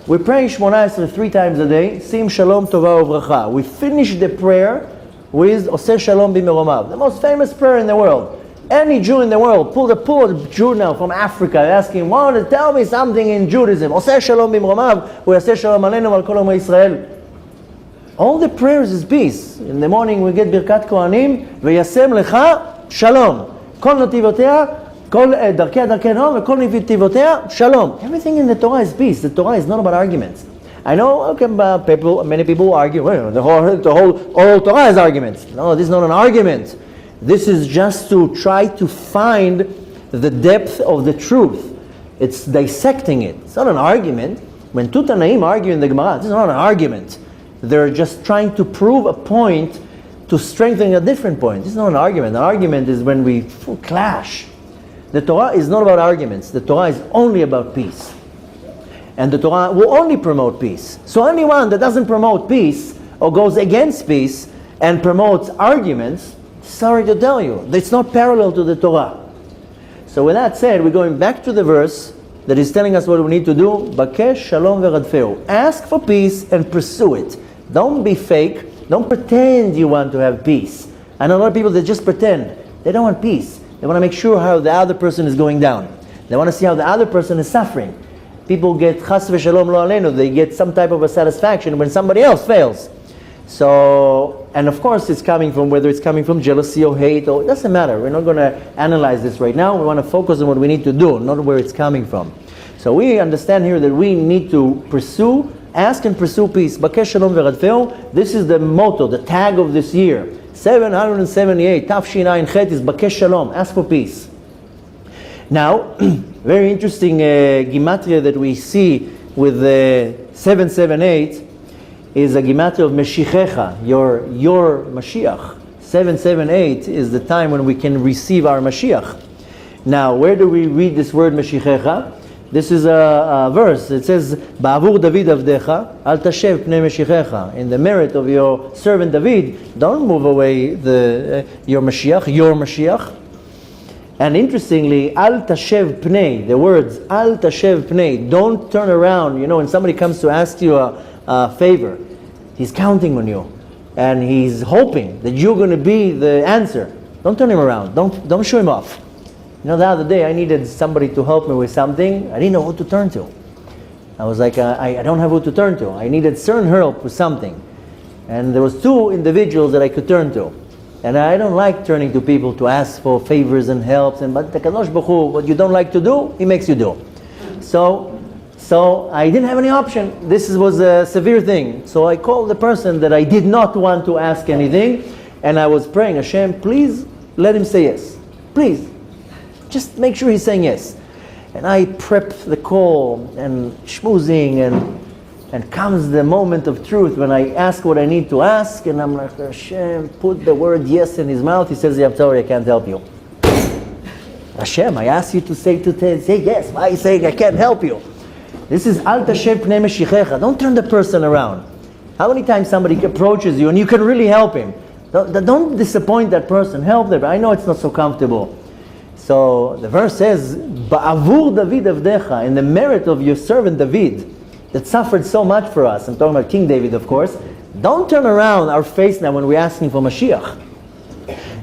We pray Shmona Esrei 3 times a day, Sim Shalom Tova Uvracha. We finish the prayer with Oseh Shalom B'Meromav, the most famous prayer in the world. Any Jew in the world, pull a Jew now from Africa, ask him, want to tell me something in Judaism. Oseh Shalom B'Meromav, Oseh Shalom Aleinu Al Kol Amei Yisrael. All the prayers is peace. In the morning we get Birkat Kohanim, V'yasem Lecha Shalom. Kol Nativotea, Kol Darkei Darkei Noam, Kol Nativotea Shalom. Everything in the Torah is peace. The Torah is not about arguments. I know many people argue, well, the whole Torah is arguments. No, this is not an argument. This is just to try to find the depth of the truth. It's dissecting it. It's not an argument. When two Tanaim argue in the Gemara, this is not an argument. They're just trying to prove a point to strengthen a different point. This is not an argument. An argument is when we clash. The Torah is not about arguments. The Torah is only about peace. And the Torah will only promote peace. So anyone that doesn't promote peace or goes against peace and promotes arguments, sorry to tell you, it's not parallel to the Torah. So with that said, we're going back to the verse that is telling us what we need to do. Bakesh shalom veradfeu. Ask for peace and pursue it. Don't be fake. Don't pretend you want to have peace. I know a lot of people that just pretend. They don't want peace. They want to make sure how the other person is going down. They want to see how the other person is suffering. People get chas v'shalom lo aleinu. They get some type of a satisfaction when somebody else fails. So, and of course it's coming from, whether it's coming from jealousy or hate, or it doesn't matter. We're not going to analyze this right now. We want to focus on what we need to do, not where it's coming from. So we understand here that we need to ask and pursue peace. Bakesh shalom veradfeu. This is the motto, the tag of this year. 778, Tafshin Ayin Chet is Bakesh shalom. Ask for peace. Now, very interesting gematria that we see with 778 is a gematria of Meshichecha, your Mashiach. 778 is the time when we can receive our Mashiach. Now, where do we read this word Meshichecha? This is a verse. It says, Ba'avur David avdecha, al tashev pnei Meshichecha. In the merit of your servant David, don't move away your Mashiach. And interestingly, al tashev pnei, the words al tashev pnei, don't turn around. You know, when somebody comes to ask you a favor, he's counting on you, and he's hoping that you're going to be the answer. Don't turn him around. Don't show him off. You know, the other day I needed somebody to help me with something. I didn't know who to turn to. I was like, I don't have who to turn to. I needed certain help with something, and there was 2 individuals that I could turn to. And I don't like turning to people to ask for favors and helps, but the Kadosh Baruch Hu, what you don't like to do, He makes you do. So I didn't have any option. This was a severe thing. So I called the person that I did not want to ask anything, and I was praying, Hashem, please let him say yes. Please. Just make sure he's saying yes. And I prep the call and schmoozing, and comes the moment of truth when I ask what I need to ask, and I'm like, Hashem, put the word yes in his mouth. He says, I'm sorry, I can't help you. Hashem, I asked you to say yes. Why are you saying I can't help you? This is Al Tashev Pnei Meshichecha. Don't turn the person around. How many times somebody approaches you and you can really help him? Don't disappoint that person. Help them. I know it's not so comfortable. So the verse says, Ba'avur David Avdecha, in the merit of your servant David, that suffered so much for us. I'm talking about King David, of course. Don't turn around our face now when we're asking for Mashiach.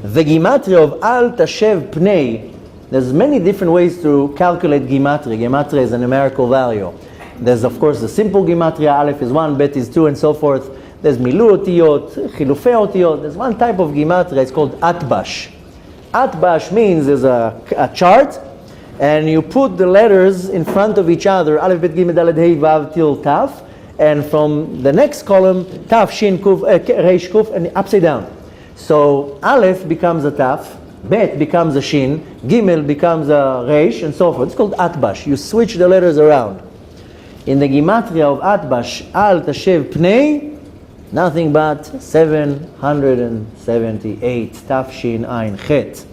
The Gematria of Al Tashev Pnei, there's many different ways to calculate Gematria. Gematria is a numerical value. There's, of course, the simple Gematria. Aleph is 1, Bet is 2, and so forth. There's Milu Otiyot, Chilufei Otiyot. There's one type of Gematria. It's called Atbash. Atbash means there's a chart, and you put the letters in front of each other, Aleph, Bet, Gimel, Daled, Hey, Vav, Til, Taf, and from the next column, Taf, Shin, Kuf, Reish, Kuf, and upside down. So Aleph becomes a Taf, Bet becomes a Shin, Gimel becomes a Reish, and so forth. It's called Atbash. You switch the letters around. In the Gematria of Atbash, Al Tashev Pnei, nothing but 778, Taf, Shin, Ayin, Chet.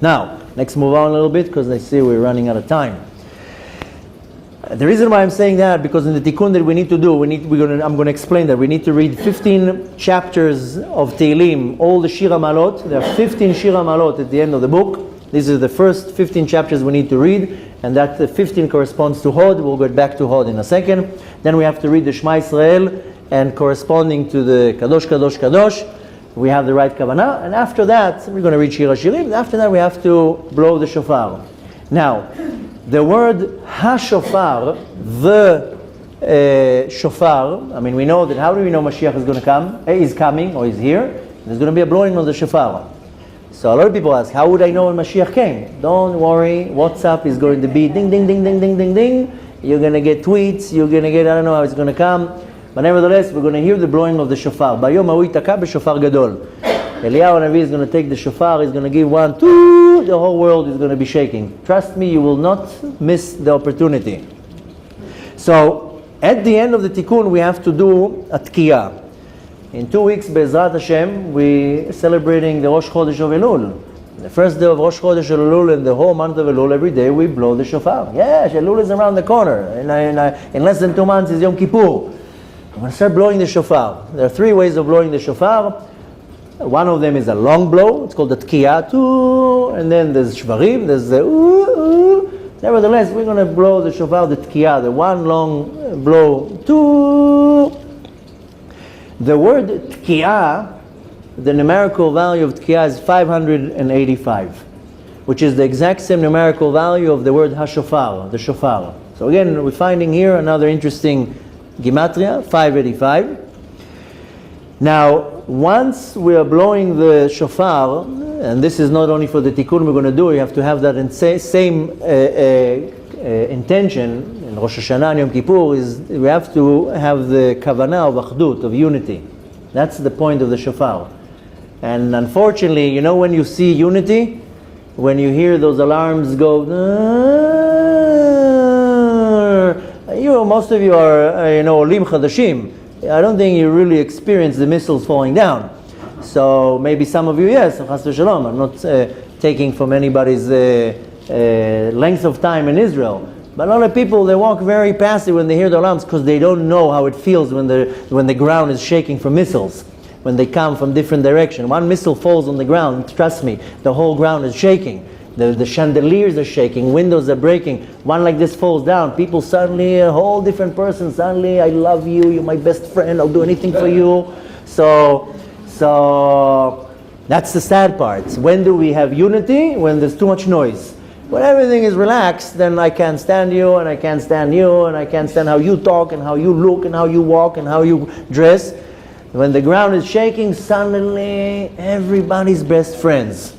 Now, let's move on a little bit because I see we're running out of time. The reason why I'm saying that, because in the tikkun that we need to do, I'm going to explain that we need to read 15 chapters of Tehillim, all the Shira Malot. There are 15 Shira Malot at the end of the book. These are the first 15 chapters we need to read, and that 15 corresponds to Hod. We'll get back to Hod in a second. Then we have to read the Shema Yisrael, and corresponding to the Kadosh, Kadosh, Kadosh, we have the right kavanah, and after that, we're going to read Shir HaShirim, and after that we have to blow the shofar. Now, the word ha-shofar, the shofar, I mean, we know that, how do we know Mashiach is going to come, is coming, or is here? There's going to be a blowing of the shofar. So a lot of people ask, how would I know when Mashiach came? Don't worry, WhatsApp is going to be ding, ding, ding, ding, ding, ding, ding. You're going to get tweets, you're going to get, I don't know how it's going to come. But nevertheless, we're going to hear the blowing of the shofar. Bayom hahu yitaka b'shofar gadol. Eliyahu Hanavi is going to take the shofar, he's going to give 1, 2, the whole world is going to be shaking. Trust me, you will not miss the opportunity. So, at the end of the tikkun, we have to do a tkiyah. In 2 weeks, Be'ezrat Hashem, we're celebrating the Rosh Chodesh of Elul. The first day of Rosh Chodesh of Elul, and the whole month of Elul, every day we blow the shofar. Yes, Elul is around the corner. In less than 2 months is Yom Kippur. I'm going to start blowing the shofar. There are 3 ways of blowing the shofar. One of them is a long blow. It's called the tkiyah, and then there's shvarim, there's the ooh. Nevertheless, we're going to blow the shofar, the tkiyah, the one long blow, two. The word tkiyah, the numerical value of tkiyah is 585, which is the exact same numerical value of the word ha-shofar, the shofar. So again, we're finding here another interesting gematria, 585. Now, once we are blowing the shofar, and this is not only for the tikkun we're going to do, you have to have that same intention. In Rosh Hashanah and Yom Kippur, is we have to have the kavanah of achdut, of unity. That's the point of the shofar. And unfortunately, you know, when you see unity, when you hear those alarms go, most of you are, olim chadashim. I don't think you really experience the missiles falling down. So maybe some of you, yes, chas v'shalom. I'm not taking from anybody's length of time in Israel. But a lot of people, they walk very passive when they hear the alarms because they don't know how it feels when the ground is shaking from missiles, when they come from different directions. One missile falls on the ground, trust me, the whole ground is shaking. The chandeliers are shaking, windows are breaking. One like this falls down, people suddenly, a whole different person, suddenly, I love you, you're my best friend, I'll do anything for you. So that's the sad part. When do we have unity? When there's too much noise. When everything is relaxed, then I can't stand you, and I can't stand you, and I can't stand how you talk, and how you look, and how you walk, and how you dress. When the ground is shaking, suddenly everybody's best friends.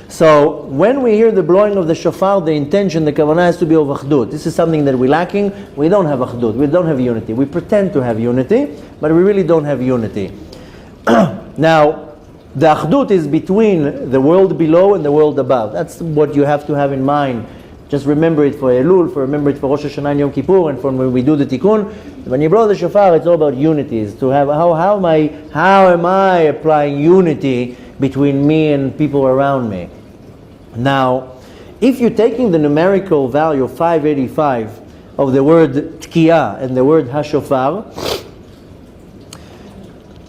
So when we hear the blowing of the shofar, the intention, the kavanah has to be of achdut. This is something that we're lacking. We don't have achdut. We don't have unity. We pretend to have unity, but we really don't have unity. Now, the achdut is between the world below and the world above. That's what you have to have in mind. Just remember it for Elul, remember it for Rosh Hashanah and Yom Kippur, and for when we do the tikkun. When you blow the shofar, it's all about unity. It's to have how am I applying unity between me and people around me? Now, if you're taking the numerical value of 585 of the word tkiya and the word hashofar,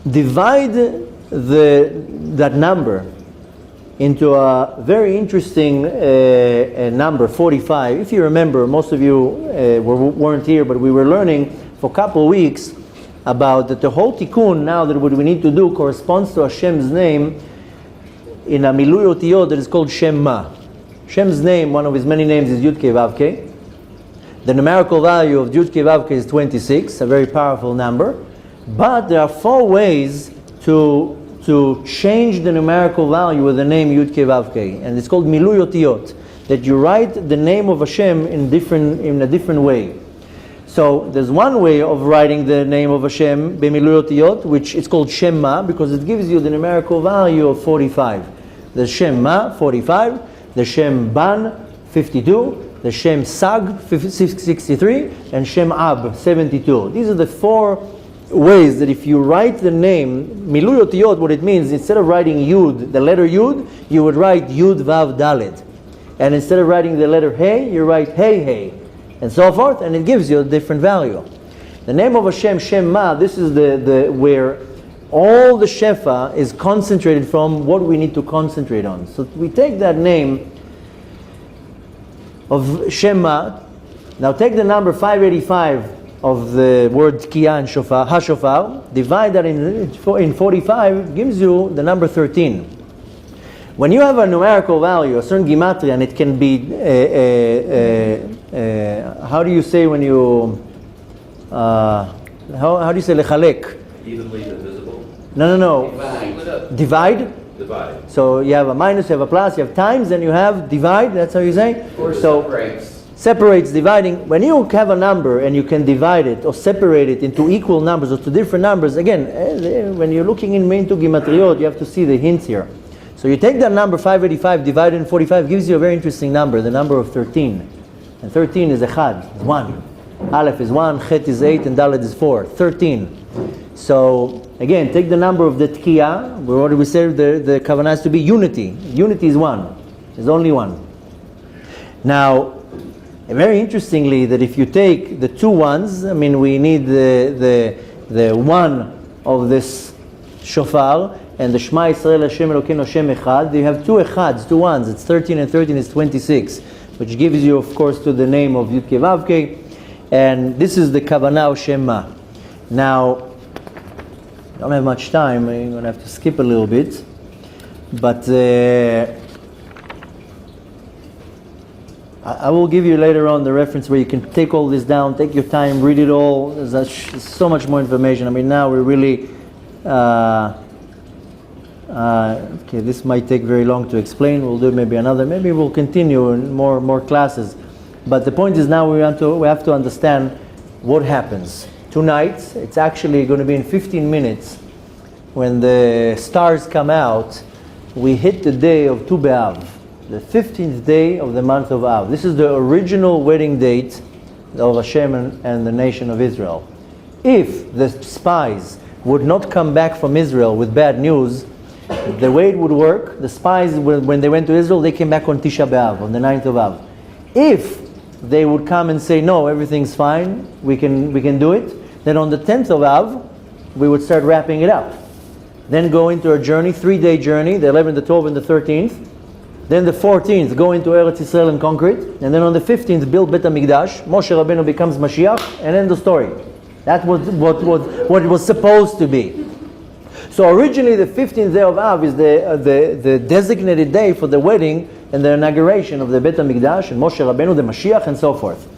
divide that number into a very interesting number, 45. If you remember, most of you weren't here, but we were learning for a couple of weeks about that the whole tikkun now that what we need to do corresponds to Hashem's name in a milui otiyot that is called Shem Ma. Hashem's name, one of his many names, is Yud Kei Vav Kei. The numerical value of Yud Kei Vav Kei is 26, a very powerful number. But there are 4 ways to change the numerical value with the name Yud Kei Vav Kei, and it's called milui otiyot, that you write the name of Hashem in a different way. So there's one way of writing the name of Hashem b'milui otiyot, which is called Shem Ma, because it gives you the numerical value of 45. The Shem Ma, 45, the Shem Ban, 52, the Shem Sag, 63, and Shem Ab, 72. These are the 4 ways that if you write the name milui otiyot, what it means, instead of writing Yud, the letter Yud, you would write Yud Vav Dalet, and instead of writing the letter Hey, you write Hey Hey, and so forth, and it gives you a different value. The name of Hashem, Shem Ma, this is the where all the shefa is concentrated from what we need to concentrate on. So we take that name of Shem Ma. Now take the number 585 of the word tkiya and shofar, hashofar, divide that in 45, it gives you the number 13. When you have a numerical value, a certain gematria, and it can be, how do you say when you, how do you say lechalek? Evenly divisible? No. Divide. So you have a minus, you have a plus, you have times, and you have divide, that's how you say? Or so separates, dividing. When you have a number and you can divide it or separate it into equal numbers or to different numbers, again, when you're looking into gematriot, you have to see the hints here. So you take that number 585 divided in 45, gives you a very interesting number, the number of 13. And 13 is echad, is 1. Aleph is 1, Chet is 8, and Dalet is 4. 13. So again, take the number of the tkiya. What did we say? The kavanah has to be unity. Unity is 1. There's only 1. Now, very interestingly, that if you take the 2 ones, I mean, we need the 1 of this shofar, and the Shema Yisrael Hashem Elokeinu Hashem Echad. You have 2 echads, 2 1s. It's 13 and 13 is 26, which gives you, of course, to the name of Yud Kei Vav Kei. And this is the Kavanah of Shem Ma. Now, I don't have much time. I'm going to have to skip a little bit. But I will give you later on the reference where you can take all this down, take your time, read it all. There's so much more information. I mean, now we're really... okay, this might take very long to explain. We'll do maybe maybe we'll continue in more classes. But the point is now we have to understand what happens. Tonight, it's actually going to be in 15 minutes, when the stars come out, we hit the day of Tu B'Av, the 15th day of the month of Av. This is the original wedding date of Hashem and the nation of Israel. If the spies would not come back from Israel with bad news, the way it would work, the spies, when they went to Israel, they came back on Tisha B'Av, on the 9th of Av. If they would come and say, no, everything's fine, we can do it, then on the 10th of Av, we would start wrapping it up. Then go into a journey, 3-day journey, the 11th, the 12th, and the 13th. Then the 14th, go into Eretz Yisrael and conquer it. And then on the 15th, build Bet HaMikdash. Moshe Rabbeinu becomes Mashiach, and end the story. That was what it was supposed to be. So originally the 15th day of Av is the designated day for the wedding and the inauguration of the Bet HaMikdash and Moshe Rabbeinu, the Mashiach, and so forth.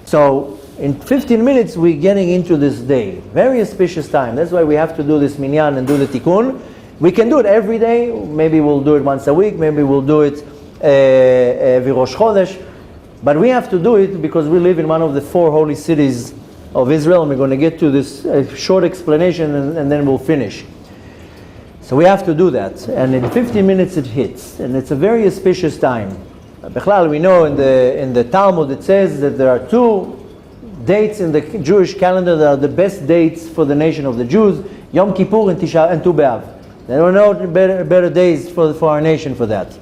So in 15 minutes we're getting into this day. Very auspicious time. That's why we have to do this minyan and do the tikkun. We can do it every day. Maybe we'll do it once a week. Maybe we'll do it every Rosh Chodesh. But we have to do it because we live in one of the 4 holy cities of Israel. And we're going to get to this short explanation and then we'll finish. So we have to do that. And in 15 minutes it hits. And it's a very auspicious time. Bechlal, we know in the Talmud it says that there are 2 dates in the Jewish calendar that are the best dates for the nation of the Jews, Yom Kippur and Tu B'Av. There are no better days for our nation for that.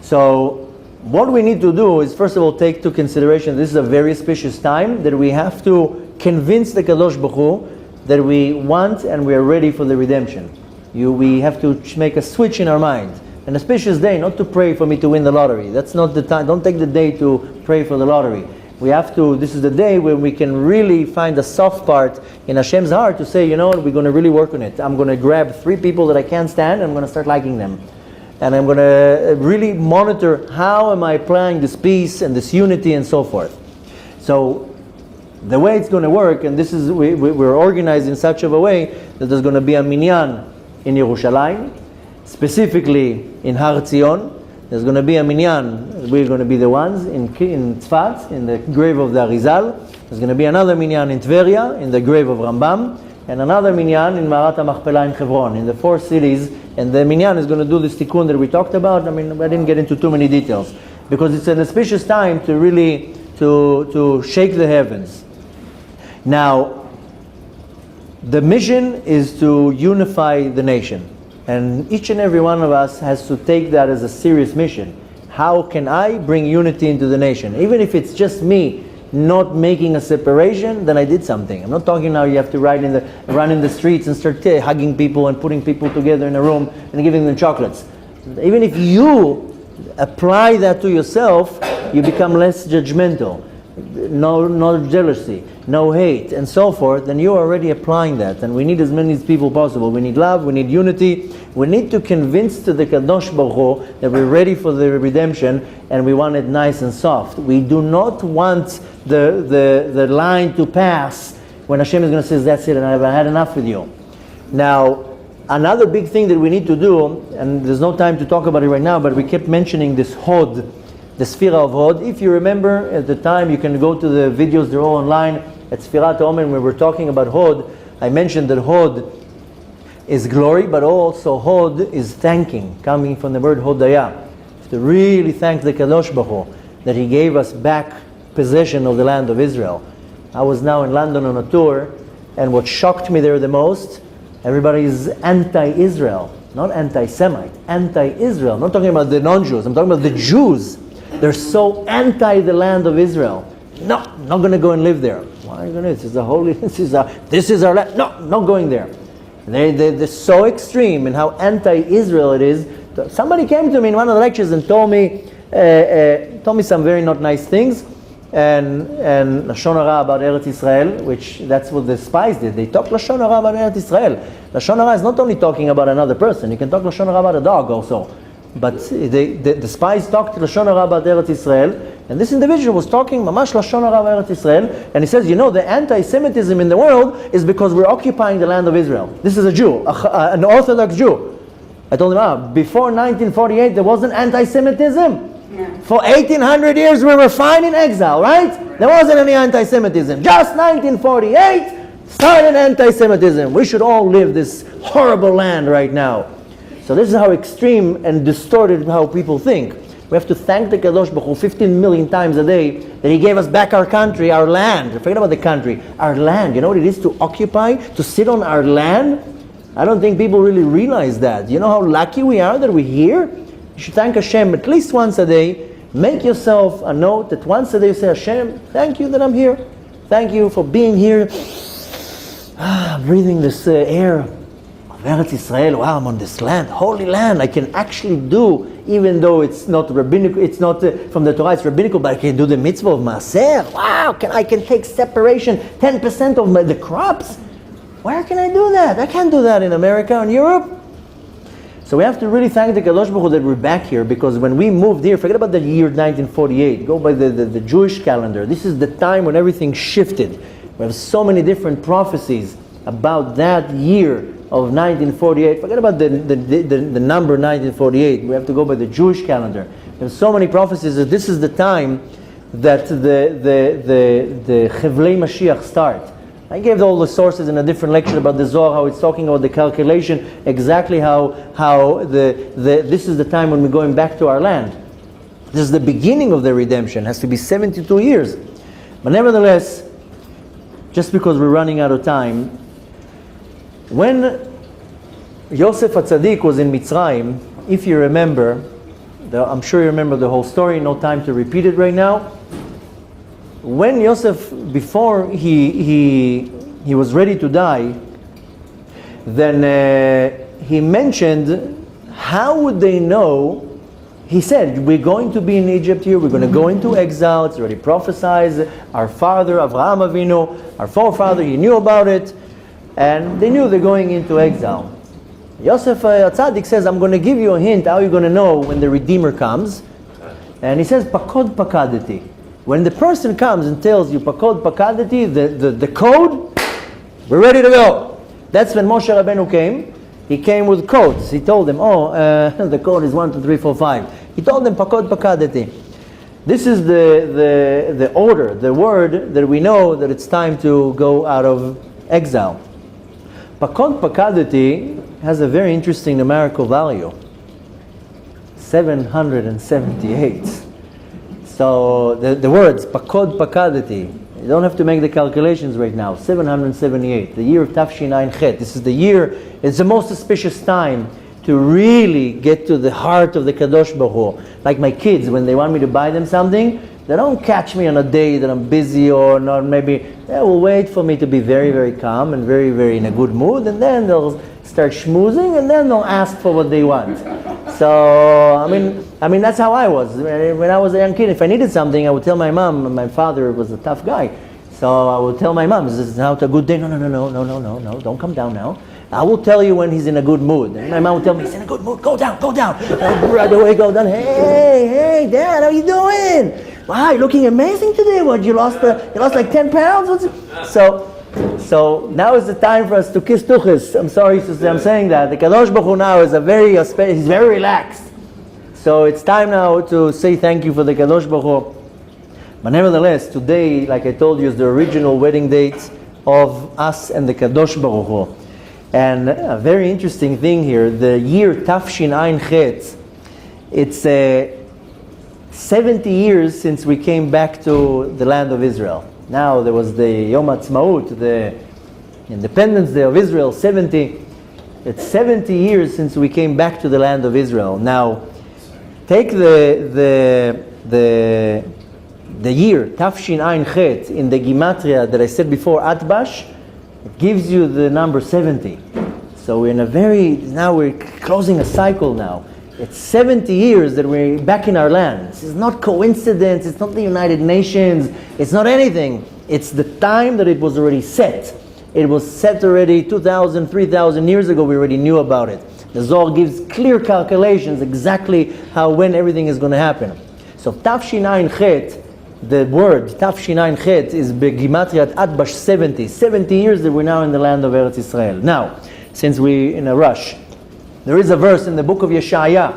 So what we need to do is first of all take into consideration this is a very auspicious time that we have to convince the Kadosh Baruch Hu that we want and we are ready for the redemption. We have to make a switch in our mind. An auspicious day, not to pray for me to win the lottery. That's not the time. Don't take the day to pray for the lottery. We have to, this is the day where we can really find the soft part in Hashem's heart to say, you know what, we're going to really work on it. I'm going to grab 3 people that I can't stand and I'm going to start liking them. And I'm going to really monitor how am I applying this peace and this unity and so forth. So the way it's going to work, and this is, we're organized in such a way that there's going to be a minyan in Yerushalayim, specifically in Har Zion. There's going to be a minyan, we're going to be the ones in Tzfat, in the grave of the Arizal. There's going to be another minyan in Tveria, in the grave of Rambam, and another minyan in Marat HaMachpelah in Hebron, in the 4 cities. And the minyan is going to do this tikkun that we talked about. I mean, I didn't get into too many details, because it's an auspicious time to really, to shake the heavens. Now, the mission is to unify the nation. And each and every one of us has to take that as a serious mission. How can I bring unity into the nation? Even if it's just me not making a separation, then I did something. I'm not talking now you have to run in the streets and start hugging people and putting people together in a room and giving them chocolates. Even if you apply that to yourself, you become less judgmental. No jealousy, no hate, and so forth, then you're already applying that. And we need as many people possible. We need love, we need unity. We need to convince to the Kadosh Baruch Hu that we're ready for the redemption and we want it nice and soft. We do not want the line to pass when Hashem is going to say, that's it, and I've had enough with you. Now, another big thing that we need to do, and there's no time to talk about it right now, but we kept mentioning this Hod, the Sphira of Hod. If you remember at the time, you can go to the videos, they're all online, at Sfirat Omer, when we were talking about Hod. I mentioned that Hod is glory, but also Hod is thanking, coming from the word Hodaya. To really thank the Kadosh Baruch Hu that He gave us back possession of the land of Israel. I was now in London on a tour, and what shocked me there the most, everybody is anti-Israel, not anti-Semite, anti-Israel. I'm not talking about the non-Jews, I'm talking about the Jews. They're so anti the land of Israel. No, not going to go and live there. Why are you going to? This is a holy, this is our land. No, not going there. They're so extreme in how anti-Israel it is. Somebody came to me in one of the lectures and told me some very not nice things, and Lashon Hara about Eretz Israel, which that's what the spies did. They talk Lashon Hara about Eretz Israel. Lashon Hara is not only talking about another person. You can talk Lashon Hara about a dog also. But the spies talked Lashon Hara about Eretz Israel, and this individual was talking Mamash Lashon Hara about Eretz Israel, and he says, you know, the anti-Semitism in the world is because we're occupying the land of Israel. This is a Jew, an Orthodox Jew. I told him, before 1948 there wasn't anti-Semitism. Yeah. For 1800 years we were fine in exile, right? There wasn't any anti-Semitism. Just 1948 started anti-Semitism. We should all live this horrible land right now. So this is how extreme and distorted how people think. We have to thank the Kadosh Baruch Hu 15 million times a day that He gave us back our country, our land. Forget about the country, our land. You know what it is to occupy, to sit on our land? I don't think people really realize that. You know how lucky we are that we're here? You should thank Hashem at least once a day. Make yourself a note that once a day you say, Hashem, thank you that I'm here. Thank you for being here. Breathing this air. Eretz Israel, wow, I'm on this land, holy land. I can actually do, even though it's not rabbinical, it's not from the Torah, it's rabbinical, but I can do the mitzvah of Maaser. Wow, I can take separation, 10% of the crops. Where can I do that? I can't do that in America or in Europe. So we have to really thank the Kadosh Baruch Hu that we're back here, because when we moved here, forget about the year 1948, go by the Jewish calendar. This is the time when everything shifted. We have so many different prophecies about that year of 1948. Forget about the number 1948. We have to go by the Jewish calendar. There's so many prophecies that this is the time that the Chevlei Mashiach start. I gave all the sources in a different lecture about the Zohar, how it's talking about the calculation, exactly how this is the time when we're going back to our land. This is the beginning of the redemption. It has to be 72 years. But nevertheless, just because we're running out of time, when Yosef HaTzadik was in Mitzrayim, if you remember, I'm sure you remember the whole story, no time to repeat it right now. When Yosef, before he was ready to die, then he mentioned, how would they know? He said, we're going to be in Egypt here, we're going to go into exile, it's already prophesied, our father, Avraham Avinu, our forefather, he knew about it, and they knew they're going into exile. Yosef Tzaddik says, I'm going to give you a hint how you're going to know when the Redeemer comes. And he says, Pakod Pakadati. When the person comes and tells you Pakod Pakadati, the code, we're ready to go. That's when Moshe Rabbeinu came. He came with codes. He told them, the code is 1, 2, 3, 4, 5. He told them Pakod Pakadati. This is the order, the word that we know that it's time to go out of exile. Pakod Pakadati has a very interesting numerical value. 778. So the words Pakod Pakadati, you don't have to make the calculations right now. 778, the year of Tafshin Ayin Chet. This is the year, it's the most auspicious time to really get to the heart of the Kadosh Baruch Hu. Like my kids, when they want me to buy them something, they don't catch me on a day that I'm busy or not. Maybe they will wait for me to be very, very calm and very, very in a good mood, and then they'll start schmoozing, and then they'll ask for what they want. So I mean that's how I was when I was a young kid. If I needed something, I would tell my mom. My father was a tough guy, so I would tell my mom, "Is this not a good day?" No, don't come down now. I will tell you when he's in a good mood. And my mom would tell me, he's in a good mood, go down. I would right away go down, hey, Dad, how you doing? Wow, you're looking amazing today. What, you lost like 10 pounds? So now is the time for us to kiss tuchis. I'm sorry to say I'm saying that. The Kadosh Baruch Hu now is he's very relaxed. So it's time now to say thank you for the Kadosh Baruch Hu. But nevertheless, today, like I told you, is the original wedding date of us and the Kadosh Baruch Hu. And a very interesting thing here, the year Tafshin Ayin Chet, it's 70 years since we came back to the land of Israel. Now there was the Yom Ha'atzmaut, the Independence Day of Israel, 70. It's 70 years since we came back to the land of Israel. Now, take the year Tafshin Ayin Chet in the Gematria that I said before, Atbash. It gives you the number 70. So now we're closing a cycle now. It's 70 years that we're back in our land. This is not coincidence, it's not the United Nations, it's not anything. It's the time that it was already set. It was set already 2,000, 3,000 years ago, we already knew about it. The Zohar gives clear calculations exactly when everything is going to happen. So Tafshin Ayin Chet, the word Tafshin Ayin Chet is Begimatriat Atbash 70. 70 years that we're now in the land of Eretz Israel. Now, since we're in a rush, there is a verse in the book of Yeshaya,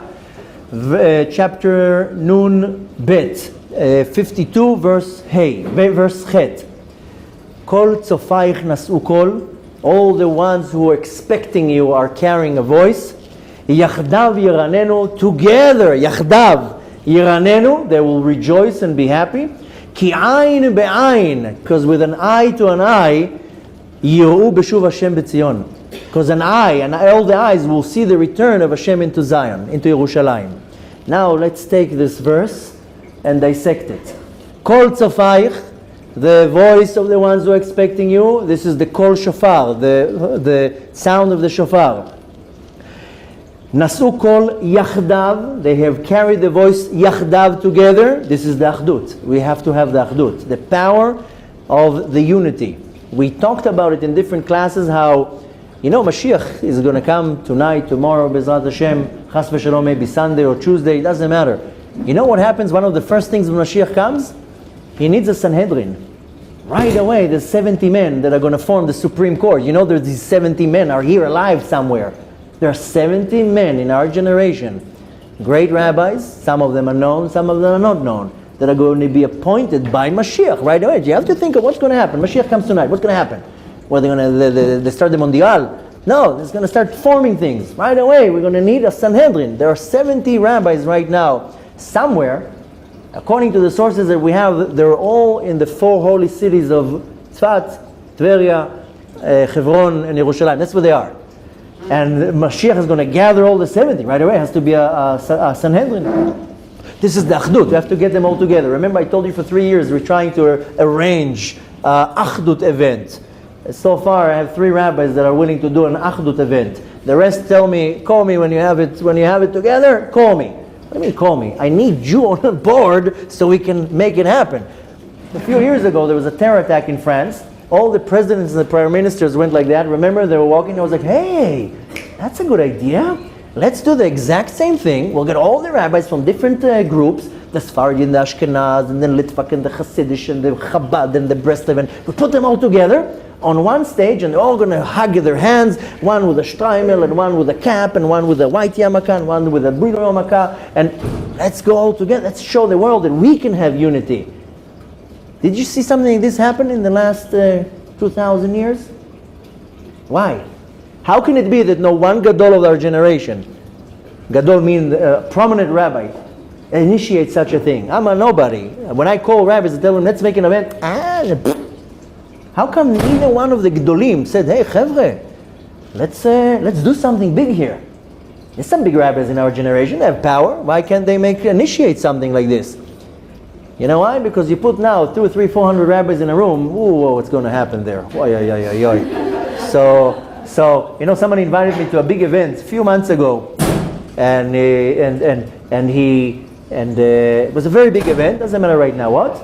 chapter Nun Bet, 52, verse Chet. Kol tzofayich nas'u kol, all the ones who are expecting you are carrying a voice. Yachdav yiranenu, together, Yachdav Yiranenu, they will rejoice and be happy. Ki ayin be'ayin, because with an eye to an eye, Yehu b'shuv Hashem b'tzion. Because an eye, and all the eyes will see the return of Hashem into Zion, into Yerushalayim. Now let's take this verse and dissect it. Kol tzofayich, the voice of the ones who are expecting you. This is the kol shofar, the sound of the shofar. Nasu kol yachdav, they have carried the voice yachdav together. This is the achdut. We have to have the achdut, the power of the unity. We talked about it in different classes, how You know, Mashiach is going to come tonight, tomorrow, B'ezrat Hashem, Chas v'shalom, maybe Sunday or Tuesday, it doesn't matter. You know what happens? One of the first things when Mashiach comes, he needs a Sanhedrin. Right away, there's 70 men that are going to form the Supreme Court. You know, there's these 70 men are here alive somewhere. There are 70 men in our generation, great rabbis, some of them are known, some of them are not known, that are going to be appointed by Mashiach right away. You have to think of what's going to happen. Mashiach comes tonight. What's going to happen? Well, they're going to they start the Mondial? No, it's going to start forming things. Right away, we're going to need a Sanhedrin. There are 70 rabbis right now, somewhere. According to the sources that we have, they're all in the 4 holy cities of Tzfat, Tveria, Hebron, and Yerushalayim. That's where they are. And Mashiach is going to gather all the 70. Right away, it has to be a Sanhedrin. This is the Achdut. We have to get them all together. Remember, I told you for 3 years, we're trying to arrange an Achdut event. So far, I have 3 rabbis that are willing to do an Achdut event. The rest tell me, call me when you have it together, call me. What do you mean call me? I need you on board so we can make it happen. A few years ago, there was a terror attack in France. All the presidents and the prime ministers went like that. Remember, they were walking, I was like, hey, that's a good idea. Let's do the exact same thing. We'll get all the rabbis from different groups, the Sephardi and the Ashkenaz, and then Litvak and the Hasidish and the Chabad and the Breslev, and we put them all together on one stage, and they're all going to hug their hands, one with a shtreimel, and one with a cap, and one with a white yarmulke, and one with a brit yarmulke, and let's go all together. Let's show the world that we can have unity. Did you see something like this happen in the last 2,000 years? Why? How can it be that no one Gadol of our generation, Gadol means prominent rabbi, initiates such a thing? I'm a nobody. When I call rabbis and tell them, let's make an event, how come neither one of the Gedolim said, hey, Chevre, let's do something big here? There's some big rabbis in our generation, they have power. Why can't they initiate something like this? You know why? Because you put now 200 or 300, 400 rabbis in a room, ooh, what's going to happen there? So, you know, somebody invited me to a big event a few months ago, and it was a very big event, doesn't matter right now what.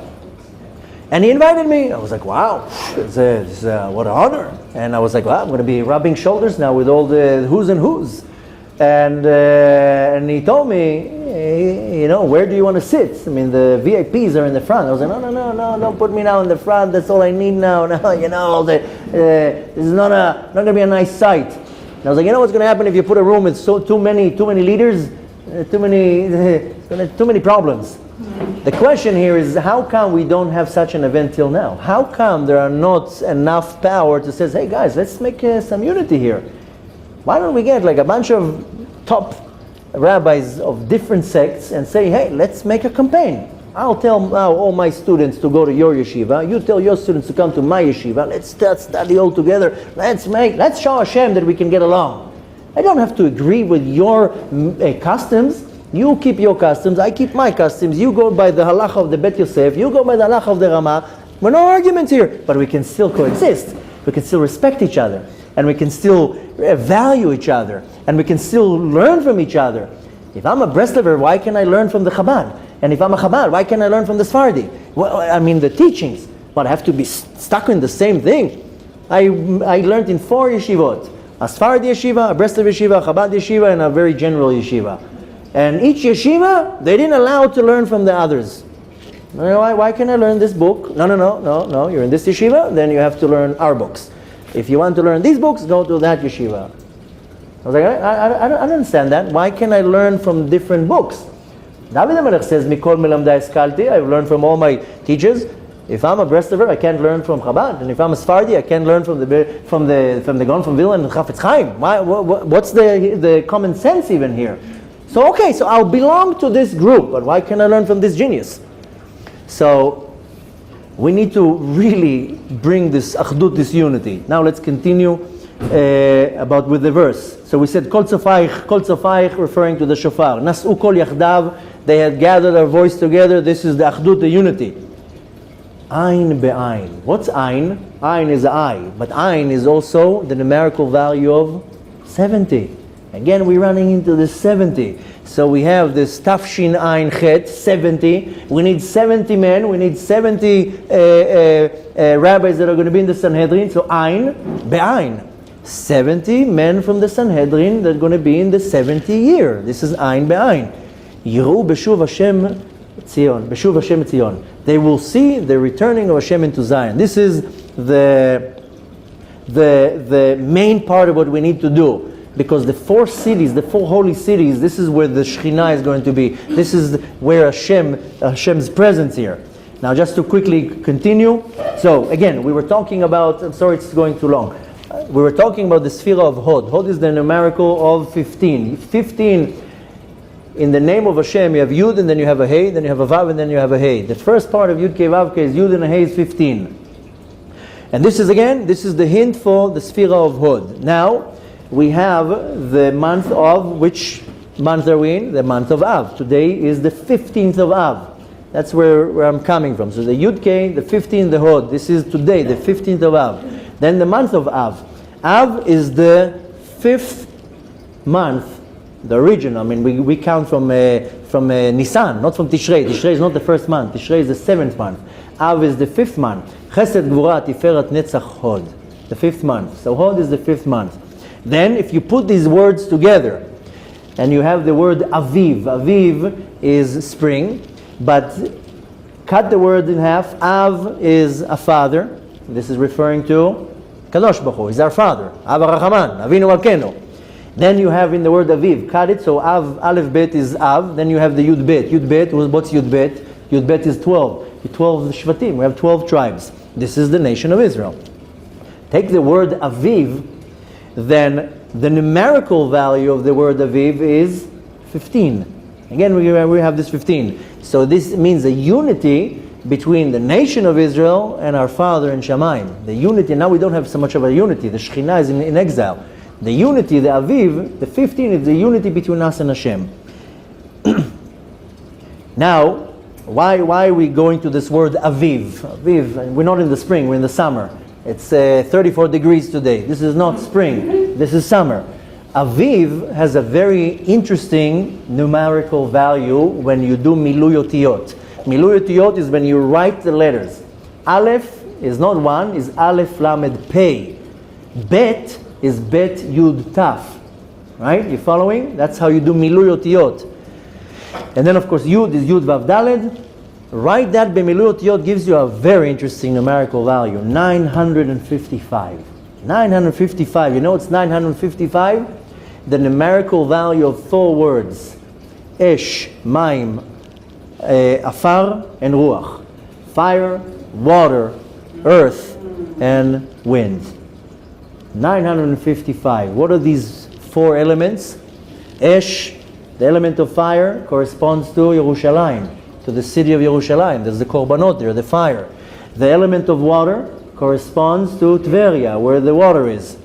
And he invited me. I was like, wow, what an honor. And I was like, wow, I'm going to be rubbing shoulders now with all the who's and who's. And he told me, you know, where do you want to sit? I mean, the VIPs are in the front. I was like, no, don't put me now in the front. That's all I need now. No, you know, this is not going to be a nice sight. And I was like, you know what's going to happen if you put a room with too many leaders, too many problems. The question here is, how come we don't have such an event till now? How come there are not enough power to say, hey guys, let's make some unity here? Why don't we get like a bunch of top rabbis of different sects and say, hey, let's make a campaign. I'll tell now all my students to go to your yeshiva. You tell your students to come to my yeshiva. Let's study all together. Let's show Hashem that we can get along. I don't have to agree with your customs. You keep your customs, I keep my customs. You go by the halacha of the Bet Yosef, you go by the halacha of the Ramah. We're no arguments here, but we can still coexist. We can still respect each other, and we can still value each other, and we can still learn from each other. If I'm a Breslever, why can't I learn from the Chabad? And if I'm a Chabad, why can't I learn from the Sephardi? Well, I mean the teachings, but I have to be stuck in the same thing. I learned in 4 yeshivot: a Sephardi yeshiva, a Breslev yeshiva, a Chabad yeshiva, and a very general yeshiva. And each yeshiva, they didn't allow to learn from the others. Why can't I learn this book? No, you're in this yeshiva, then you have to learn our books. If you want to learn these books, go to that yeshiva. I was like, I don't understand that. Why can't I learn from different books? David HaMelech says, Mikol melamdai eskalti, I've learned from all my teachers. If I'm a Breslever, I can't learn from Chabad. And if I'm a Sephardi, I can't learn from the Gaon from Vilna and Chafetz Chaim. What's the common sense even here? So okay, so I'll belong to this group, but why can't I learn from this genius? So we need to really bring this achdut, this unity. Now let's continue with the verse. So we said kol tzofayich, referring to the shofar. Nas'u kol yachdav, they had gathered their voice together. This is the achdut, the unity. Ayn be'ayn. What's ayn? Ayn is eye, but ayn is also the numerical value of 70. Again, we're running into the 70. So we have this Tafshin Ayin Chet, 70. We need 70 men. We need 70 rabbis that are going to be in the Sanhedrin. So Ayin, Be'ayin. 70 men from the Sanhedrin that are going to be in the 70 year. This is Ein Be'ain. Yiru b'shuv Hashem Tzion. B'shuv Hashem Tzion. They will see the returning of Hashem into Zion. This is the main part of what we need to do. Because the 4 cities, the 4 holy cities, this is where the Shekhinah is going to be. This is where Hashem's presence here. Now just to quickly continue. So again, we were talking about, I'm sorry it's going too long. We were talking about the Sphira of Hod. Hod is the numerical of 15. 15, in the name of Hashem, you have Yud, and then you have a Hey, then you have a Vav, and then you have a Hey. The first part of Yud Kei Vav Kei is Yud, and a Hey is 15. And this is the hint for the Sphira of Hod. Now, we have the month of, which month are we in? The month of Av. Today is the 15th of Av. That's where I'm coming from. So the Yud Kei, the 15th, the Hod. This is today, the 15th of Av. Then the month of Av. Av is the 5th month, the original. I mean, we count from Nisan, not from Tishrei. Tishrei is not the first month. Tishrei is the 7th month. Av is the 5th month. Chesed, Gvura, Tiferet, Netzach, Hod. The 5th month. So Hod is the 5th month. Then if you put these words together, and you have the word Aviv. Aviv is spring, but cut the word in half. Av is a father. This is referring to Kadosh Baruch Hu. He's our father. Av HaRachaman, Avinu Malkeinu. Then you have in the word Aviv, cut it, so Av, Aleph Bet is Av. Then you have the Yud Bet. Yud Bet, what's Yud Bet? Yud Bet is 12. 12 Shvatim, we have 12 tribes. This is the nation of Israel. Take the word Aviv, then the numerical value of the word Aviv is 15. Again, we have this 15. So this means a unity between the nation of Israel and our Father in Shamayim. The unity, now we don't have so much of a unity. The Shekhinah is in exile. The unity, the Aviv, the 15 is the unity between us and Hashem. Now, why are we going to this word Aviv? Aviv, we're not in the spring, we're in the summer. It's 34 degrees today. This is not spring, this is summer. Aviv has a very interesting numerical value when you do Milui Otiyot. Milui Otiyot is when you write the letters. Aleph is not 1, is Aleph Lamed Pei. Bet is Bet Yud Taf. Right? You following? That's how you do Milui Otiyot. And then of course Yud is Yud Vav Daled. Write that B'Milui Otiyot gives you a very interesting numerical value. 955. 955. You know what's 955? The numerical value of 4 words. Esh, Maim, Afar, and Ruach. Fire, water, earth, and wind. 955. What are these 4 elements? Esh, the element of fire, corresponds to Yerushalayim, to the city of Yerushalayim. There's the korbanot there, the fire. The element of water corresponds to Tveria, where the water is.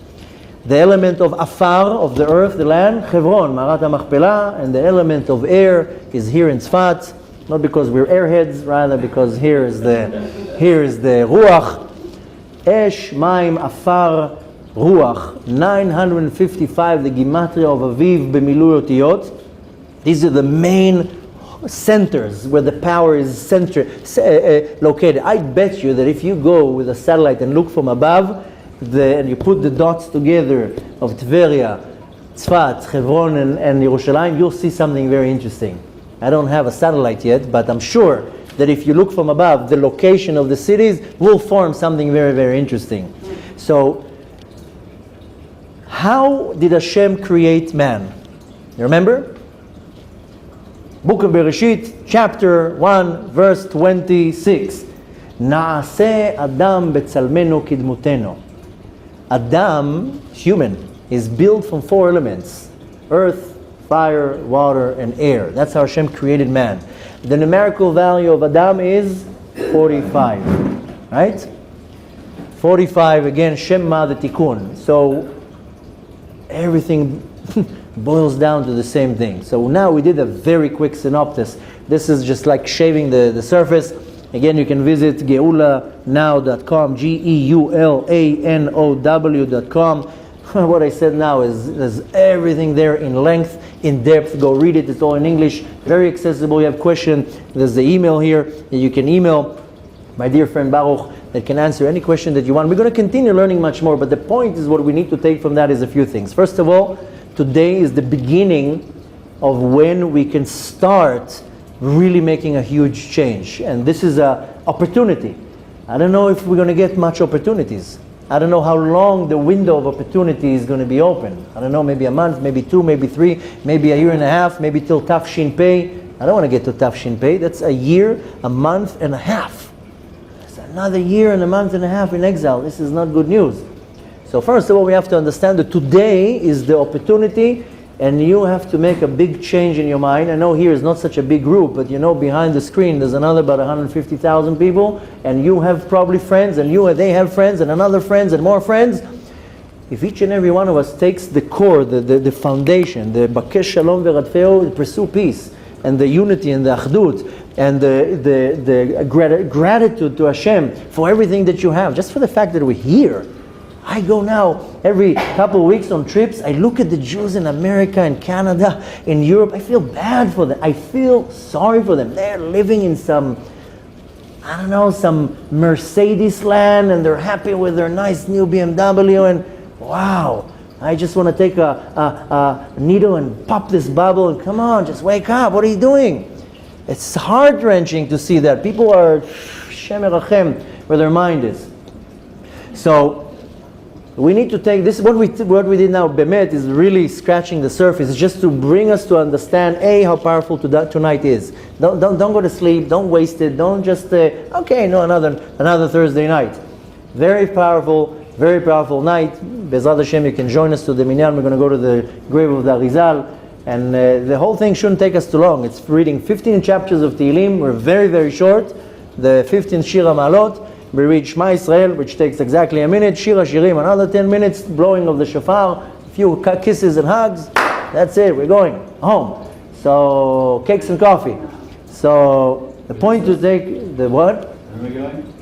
The element of Afar, of the earth, the land, Hebron, Marat HaMachpelah, and the element of air is here in Tzfat, not because we're airheads, rather because here is the Ruach. Esh, Maim, Afar, Ruach. 955, the Gematria of Aviv B'Milui Otiyot. These are the main centers where the power is located. I bet you that if you go with a satellite and look from above, and you put the dots together of Tveria, Tzfat, Hebron, and Yerushalayim, you'll see something very interesting. I don't have a satellite yet, but I'm sure that if you look from above, the location of the cities will form something very, very interesting. So, how did Hashem create man? You remember? Book of Bereshit, chapter 1, verse 26. Na'aseh Adam betzalmenu kidmutenu. Adam, human, is built from 4 elements. Earth, fire, water, and air. That's how Hashem created man. The numerical value of Adam is 45. Right? 45, again, Shemma the Tikkun. So, everything boils down to the same thing. So now we did a very quick synopsis. This is just like shaving the surface. Again, you can visit geulanow.com, geulanow.com. What I said now is everything there in length, in depth. Go read it. It's all in English. Very accessible. You have questions. There's the email here that you can email my dear friend Baruch. that can answer any question that you want. We're going to continue learning much more, but the point is what we need to take from that is a few things. First of all, today is the beginning of when we can start really making a huge change. And this is an opportunity. I don't know if we're going to get much opportunities. I don't know how long the window of opportunity is going to be open. I don't know, maybe a month, maybe 2, maybe 3, maybe a year and a half, maybe till Tafshin Pei. I don't want to get to Tafshin Pei. That's a year, a month and a half. It's another year and a month and a half in exile. This is not good news. So first of all, we have to understand that today is the opportunity, and you have to make a big change in your mind. I know here is not such a big group, but you know behind the screen there's another about 150,000 people, and you have probably friends, and they have friends, and another friends, and more friends. If each and every one of us takes the core, the foundation, the Bakesh Shalom Ve'Radfeo, pursue peace, and the unity and the Achdut, and the gratitude to Hashem for everything that you have, just for the fact that we're here. I go now every couple of weeks on trips. I look at the Jews in America and Canada, in Europe. I feel bad for them. I feel sorry for them. They're living in some Mercedes land, and they're happy with their nice new BMW. And wow, I just want to take a needle and pop this bubble and come on, just wake up. What are you doing? It's heart-wrenching to see that. People are Shem Erachem where their mind is. So we need to take this. What we did now, Bemet, is really scratching the surface. It's just to bring us to understand how powerful tonight is. Don't go to sleep. Don't waste it. Don't just another Thursday night. Very powerful night. Bezrat Hashem, you can join us to the minyan. We're going to go to the grave of the Arizal, and the whole thing shouldn't take us too long. It's reading 15 chapters of Tehillim. We're very, very short. The 15th Shir HaMa'alot. We read Shema Yisrael, which takes exactly a minute. Shir HaShirim, another 10 minutes. Blowing of the shofar, a few kisses and hugs. That's it. We're going home. So cakes and coffee. So the point to take the what? Where are we going?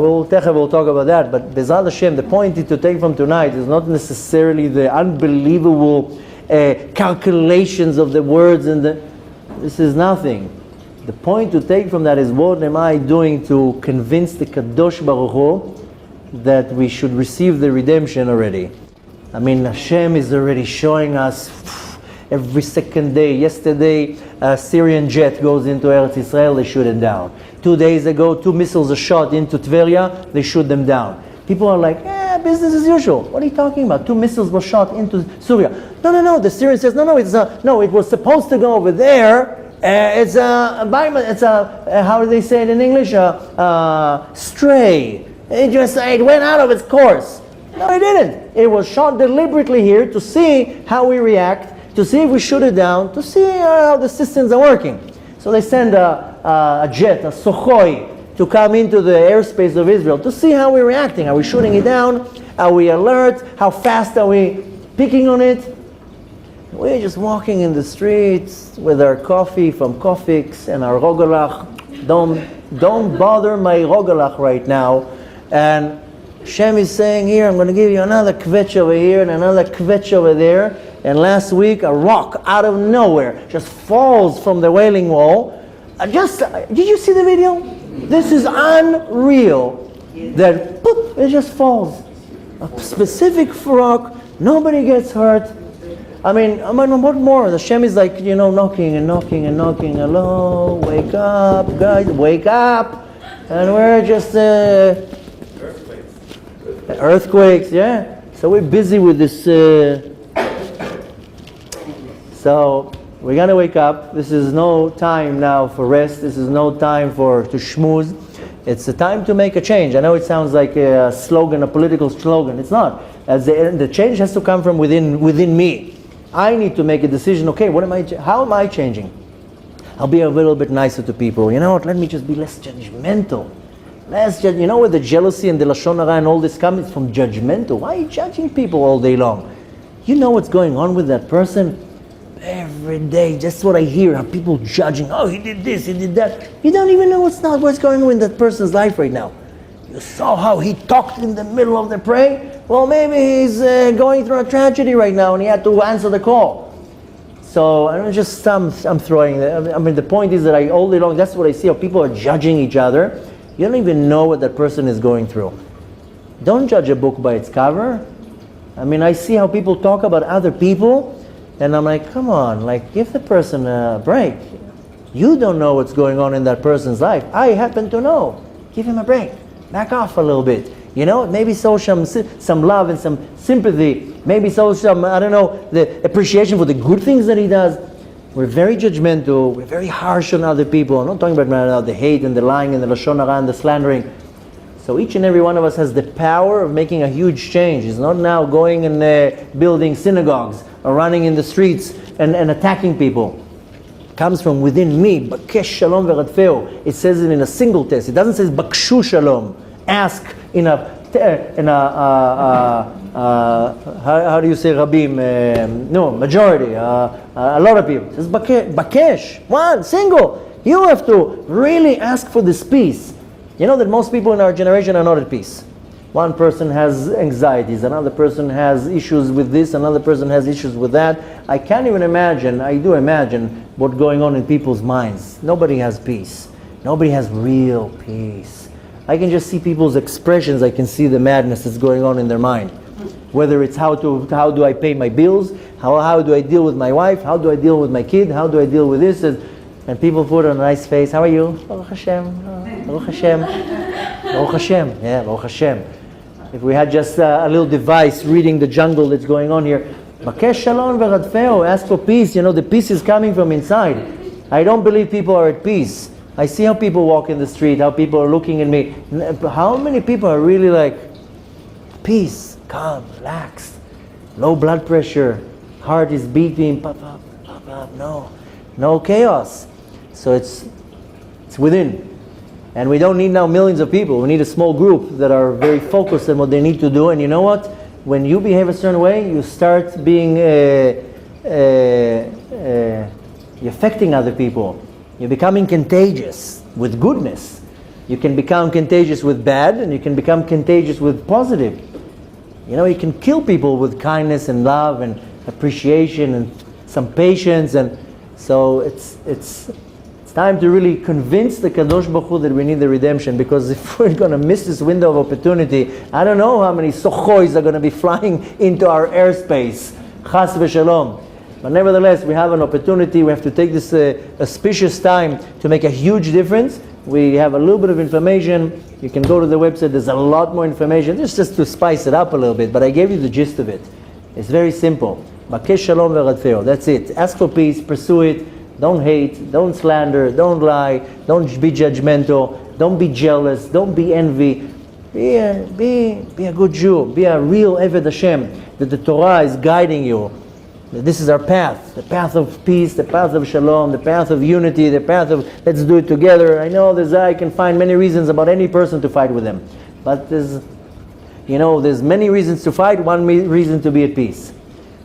We'll talk about that. But Bezrat Hashem, the point to take from tonight is not necessarily the unbelievable calculations of the words this is nothing. The point to take from that is, what am I doing to convince the Kadosh Baruch Hu that we should receive the redemption already? I mean, Hashem is already showing us every second day. Yesterday, a Syrian jet goes into Eretz Israel, they shoot it down. 2 days ago, 2 missiles are shot into Tveria, they shoot them down. People are like, business as usual. What are you talking about? 2 missiles were shot into Syria. No. The Syrian says, no, it was supposed to go over there. It's a how do they say it in English? Stray. It went out of its course. No, it didn't. It was shot deliberately here to see how we react, to see if we shoot it down, to see how the systems are working. So they send a jet, a Sukhoi, to come into the airspace of Israel to see how we're reacting. Are we shooting it down? Are we alert? How fast are we picking on it? We're just walking in the streets with our coffee from Kofix and our rogalach. Don't bother my rogalach right now. And Shem is saying here, I'm going to give you another kvetch over here and another kvetch over there. And last week, a rock out of nowhere just falls from the Wailing Wall. Did you see the video? This is unreal. That boop, it just falls. A specific rock. Nobody gets hurt. I mean, what more? The Shem is like, knocking and knocking and knocking. Hello, wake up, guys, wake up. And we're just... Earthquakes, yeah. So we're busy with this... So we got to wake up. This is no time now for rest. This is no time to schmooze. It's a time to make a change. I know it sounds like a slogan, a political slogan. It's not. As the change has to come from within me. I need to make a decision. Okay, how am I changing? I'll be a little bit nicer to people. You know what? Let me just be less judgmental. You know where the jealousy and the lashon hara and all this comes? It's from judgmental. Why are you judging people all day long? You know what's going on with that person? Every day, that's what I hear. How people judging. Oh, he did this, he did that. You don't even know what's going on in that person's life right now. You saw how he talked in the middle of the prayer. Well, maybe he's going through a tragedy right now and he had to answer the call. So I'm throwing. The point is that all day long, that's what I see, how people are judging each other. You don't even know what that person is going through. Don't judge a book by its cover. I mean, I see how people talk about other people, and I'm like, come on, like, give the person a break. You don't know what's going on in that person's life. I happen to know. Give him a break. Back off a little bit. You know, maybe show some love and some sympathy. Maybe show some, I don't know, the appreciation for the good things that he does. We're very judgmental. We're very harsh on other people. I'm not talking about now the hate and the lying and the lashon hara and the slandering. So each and every one of us has the power of making a huge change. It's not now going and building synagogues or running in the streets and attacking people. It comes from within me. Bakesh shalom veradfeo. It says it in a single text. It doesn't say bakshu shalom. Ask in a how do you say rabim? No, majority. A lot of people. It says bakesh. One, single. You have to really ask for this peace. You know that most people in our generation are not at peace. One person has anxieties, another person has issues with this, another person has issues with that. I can't even imagine, I do imagine what's going on in people's minds. Nobody has peace. Nobody has real peace. I can just see people's expressions, I can see the madness that's going on in their mind. Whether it's how do I pay my bills, how do I deal with my wife, how do I deal with my kid, how do I deal with this, and people put on a nice face, how are you? Baruch Hashem, Baruch Hashem, Baruch Hashem, yeah, Baruch Hashem. If we had just a little device reading the jungle that's going on here, Bakesh shalom veradfeo, ask for peace. You know, the peace is coming from inside. I don't believe people are at peace. I see how people walk in the street, how people are looking at me. How many people are really like, peace, calm, relaxed, low blood pressure, heart is beating, pop up, no chaos. So it's within. And we don't need now millions of people. We need a small group that are very focused on what they need to do. And you know what? When you behave a certain way, you start being, you're affecting other people. You're becoming contagious with goodness. You can become contagious with bad, and you can become contagious with positive. You know, you can kill people with kindness and love and appreciation and some patience. And so it's time to really convince the Kadosh Baruch Hu that we need the redemption, because if we're going to miss this window of opportunity, I don't know how many sochois are going to be flying into our airspace. Chas v'shalom. But nevertheless, we have an opportunity. We have to take this auspicious time to make a huge difference. We have a little bit of information. You can go to the website. There's a lot more information. Just to spice it up a little bit. But I gave you the gist of it. It's very simple. Bakesh shalom veradfeo. That's it. Ask for peace. Pursue it. Don't hate, don't slander, don't lie, don't be judgmental, don't be jealous, don't be envy. Be a good Jew, be a real Eved Hashem, that the Torah is guiding you. This is our path, the path of peace, the path of shalom, the path of unity, the path of let's do it together. I know I can find many reasons about any person to fight with them. But there's many reasons to fight, one reason to be at peace.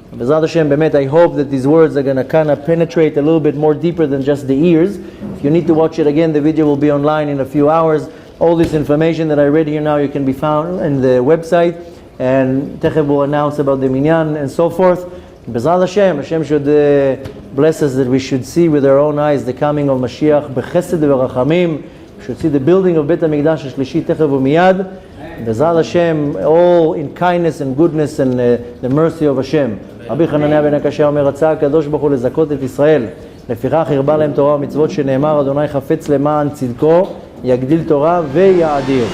B'ezrat Hashem, Bemet, I hope that these words are going to kind of penetrate a little bit more deeper than just the ears. If you need to watch it again, the video will be online in a few hours. All this information that I read here now, you can be found in the website. And Techev will announce about the minyan and so forth. B'ezrat Hashem, Hashem should bless us that we should see with our own eyes the coming of Mashiach, b'chesed v'rachamim. We should see the building of Bet HaMikdash HaShlishi, Techev u'miyad. B'ezrat Hashem, all in kindness and goodness and the mercy of Hashem. רבי חנניה בן הקשיא אומר, רצה הקדוש ברוך הוא לזכות את ישראל, לפיכך הרבה להם תורה ומצוות, שנאמר אדוני חפץ למען צדקו, יגדיל תורה ויאדיר.